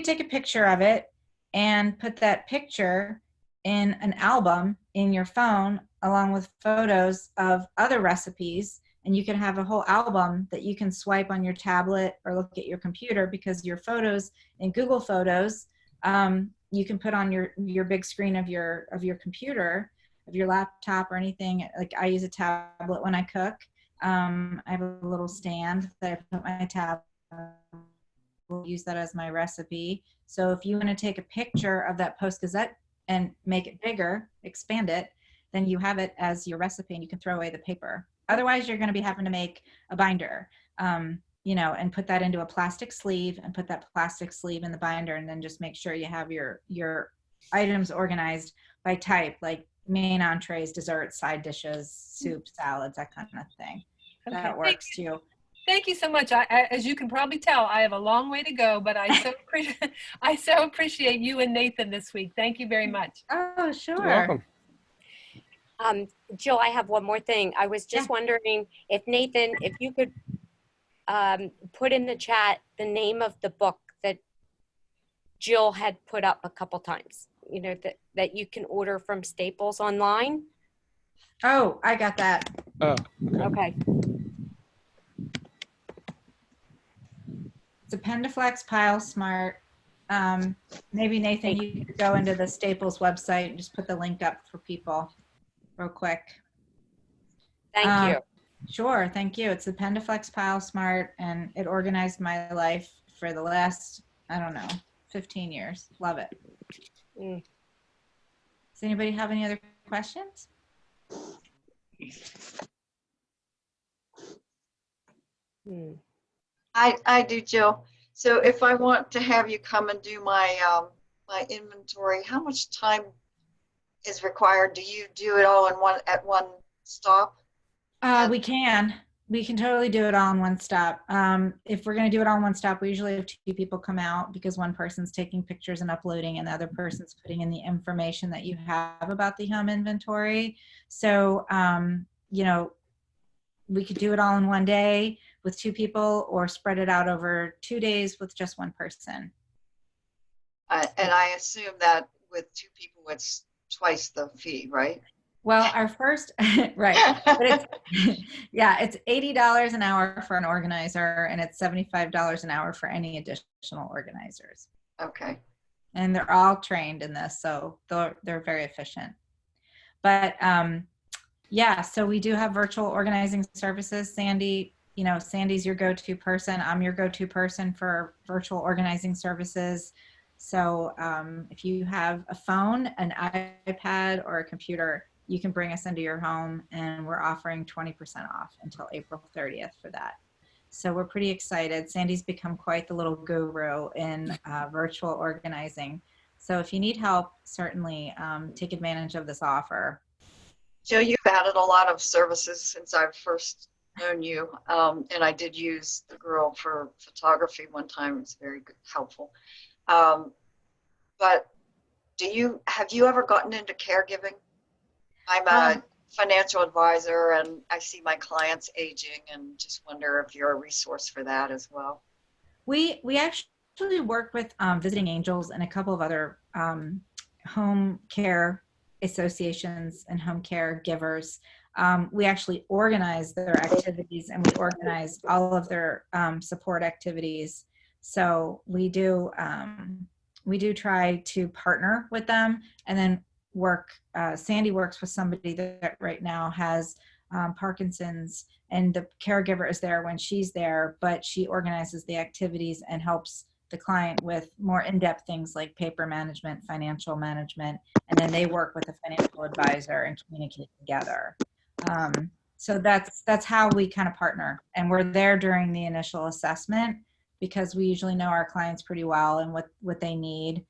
take a picture of it and put that picture in an album in your phone along with photos of other recipes, and you can have a whole album that you can swipe on your tablet or look at your computer, because your photos in Google Photos you can put on your big screen of your computer, of your laptop or anything. Like I use a tablet when I cook. I have a little stand that I put my tablet will use that as my recipe. So if you want to take a picture of that Post Gazette and make it bigger, expand it, then you have it as your recipe and you can throw away the paper. Otherwise, you're going to be having to make a binder, you know, and put that into a plastic sleeve and put that plastic sleeve in the binder, and then just make sure you have your items organized by type, like main entrees, desserts, side dishes, soup, salads, that kind of thing. Okay. That works too. Thank you so much. As you can probably tell, I have a long way to go, but I so appreciate you and Nathan this week. Thank you very much. Oh, sure. You're welcome. Jill, I have one more thing. I was just wondering if Nathan, if you could put in the chat the name of the book that Jill had put up a couple times, you know, that you can order from Staples online. Oh, I got that. Oh, Okay. It's a Pendaflex Pile Smart. Maybe Nathan, you could go into the Staples website and just put the link up for people real quick. Thank you. Sure, thank you. It's the Pendaflex Pile Smart, and it organized my life for the last, I don't know, 15 years. Love it. Mm. Does anybody have any other questions? Hmm. I do, Jill. So if I want to have you come and do my my inventory, how much time is required? Do you do it all in at one stop? We can totally do it all in one stop. If we're going to do it all in one stop, we usually have two people come out because one person's taking pictures and uploading and the other person's putting in the information that you have about the home inventory. So, you know, we could do it all in one day with two people or spread it out over 2 days with just one person. And I assume that with two people, it's twice the fee, right? Well, our first, right, but it's, yeah, it's $80 an hour for an organizer, and it's $75 an hour for any additional organizers. Okay. And they're all trained in this, so they're very efficient. But yeah, so we do have virtual organizing services. Sandy, you know, Sandy's your go-to person. I'm your go-to person for virtual organizing services. So if you have a phone, an iPad, or a computer, you can bring us into your home, and we're offering 20% off until April 30th for that. So we're pretty excited. Sandy's become quite the little guru in virtual organizing. So if you need help, certainly take advantage of this offer. Jill, you've added a lot of services since I've first known you. And I did use the girl for photography one time. It's very good, helpful. But have you ever gotten into caregiving? I'm a financial advisor, and I see my clients aging, and just wonder if you're a resource for that as well. We actually work with Visiting Angels and a couple of other home care associations and home care givers. We actually organize their activities, and we organize all of their support activities. So we do try to partner with them, and then Sandy works with somebody that right now has Parkinson's, and the caregiver is there when she's there, but she organizes the activities and helps the client with more in-depth things like paper management, financial management, and then they work with a financial advisor and communicate together. So that's how we kind of partner, and we're there during the initial assessment because we usually know our clients pretty well and what they need.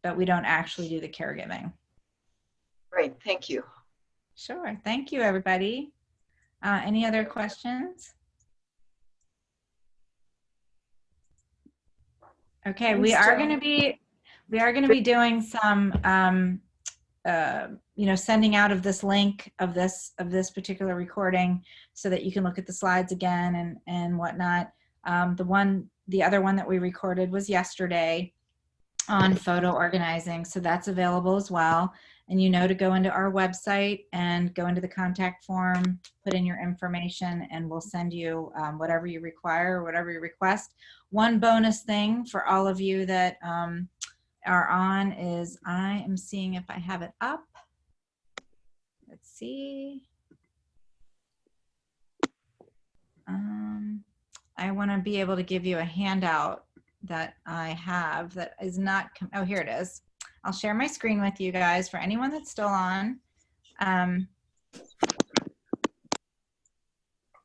But we don't actually do the caregiving. Great, thank you. Sure, thank you, everybody. Any other questions? Okay, we are going to be doing some, you know, sending out of this link of this particular recording so that you can look at the slides again and whatnot. The other one that we recorded was yesterday on photo organizing, so that's available as well. And you know to go into our website and go into the contact form, put in your information, and we'll send you whatever you require or whatever you request. One bonus thing for all of you that are on is I am seeing if I have it up. Let's see. I want to be able to give you a handout that I have that is not, oh, here it is. I'll share my screen with you guys for anyone that's still on.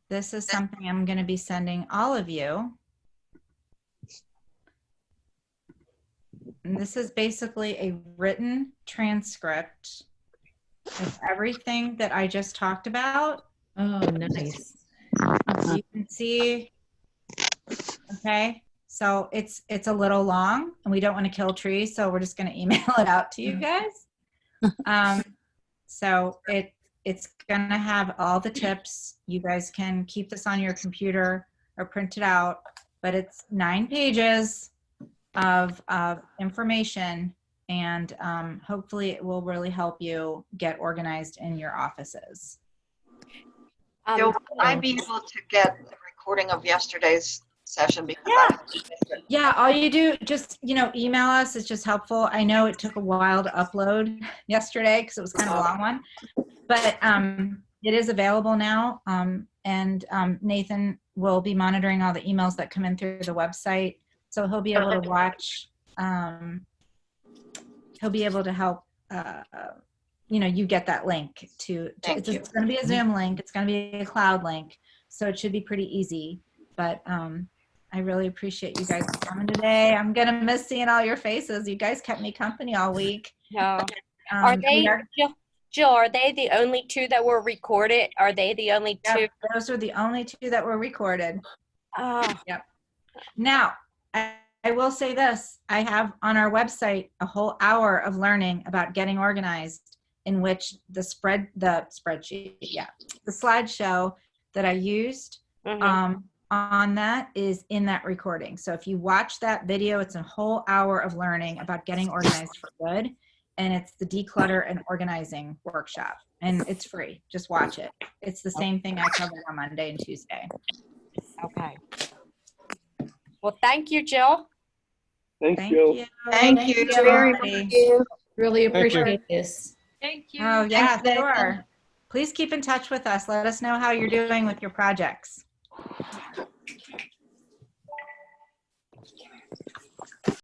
This is something I'm going to be sending all of you. And this is basically a written transcript of everything that I just talked about. Oh, nice. So you can see, okay, so it's a little long and we don't want to kill trees, so we're just going to email it out to you guys. So it's going to have all the tips. You guys can keep this on your computer or print it out, but it's 9 pages of information, and hopefully it will really help you get organized in your offices. Jill, would I be able to get the recording of yesterday's session? Because Yeah, all you do, just, email us. It's just helpful. I know it took a while to upload yesterday because it was kind of a long one, but it is available now. And Nathan will be monitoring all the emails that come in through the website. So he'll be able to watch, he'll be able to help, you get that link it's going to be a Zoom link. It's going to be a cloud link. So it should be pretty easy. But I really appreciate you guys coming today. I'm going to miss seeing all your faces. You guys kept me company all week. No. Are they, Jill, are they the only 2 that were recorded? Are they the only 2? Yep, those were the only 2 that were recorded. Oh. Yep. Now, I will say this. I have on our website a whole hour of learning about getting organized, in which the spreadsheet, the slideshow that I used on that is in that recording. So if you watch that video, it's a whole hour of learning about getting organized for good. And it's the declutter and organizing workshop. And it's free. Just watch it. It's the same thing I covered on Monday and Tuesday. Okay. Well, thank you, Jill. Thanks, Jill. You. Thank you very much. Really appreciate this. Thank you. Oh, yeah, Thanks, Nathan. sure. Please keep in touch with us. Let us know how you're doing with your projects.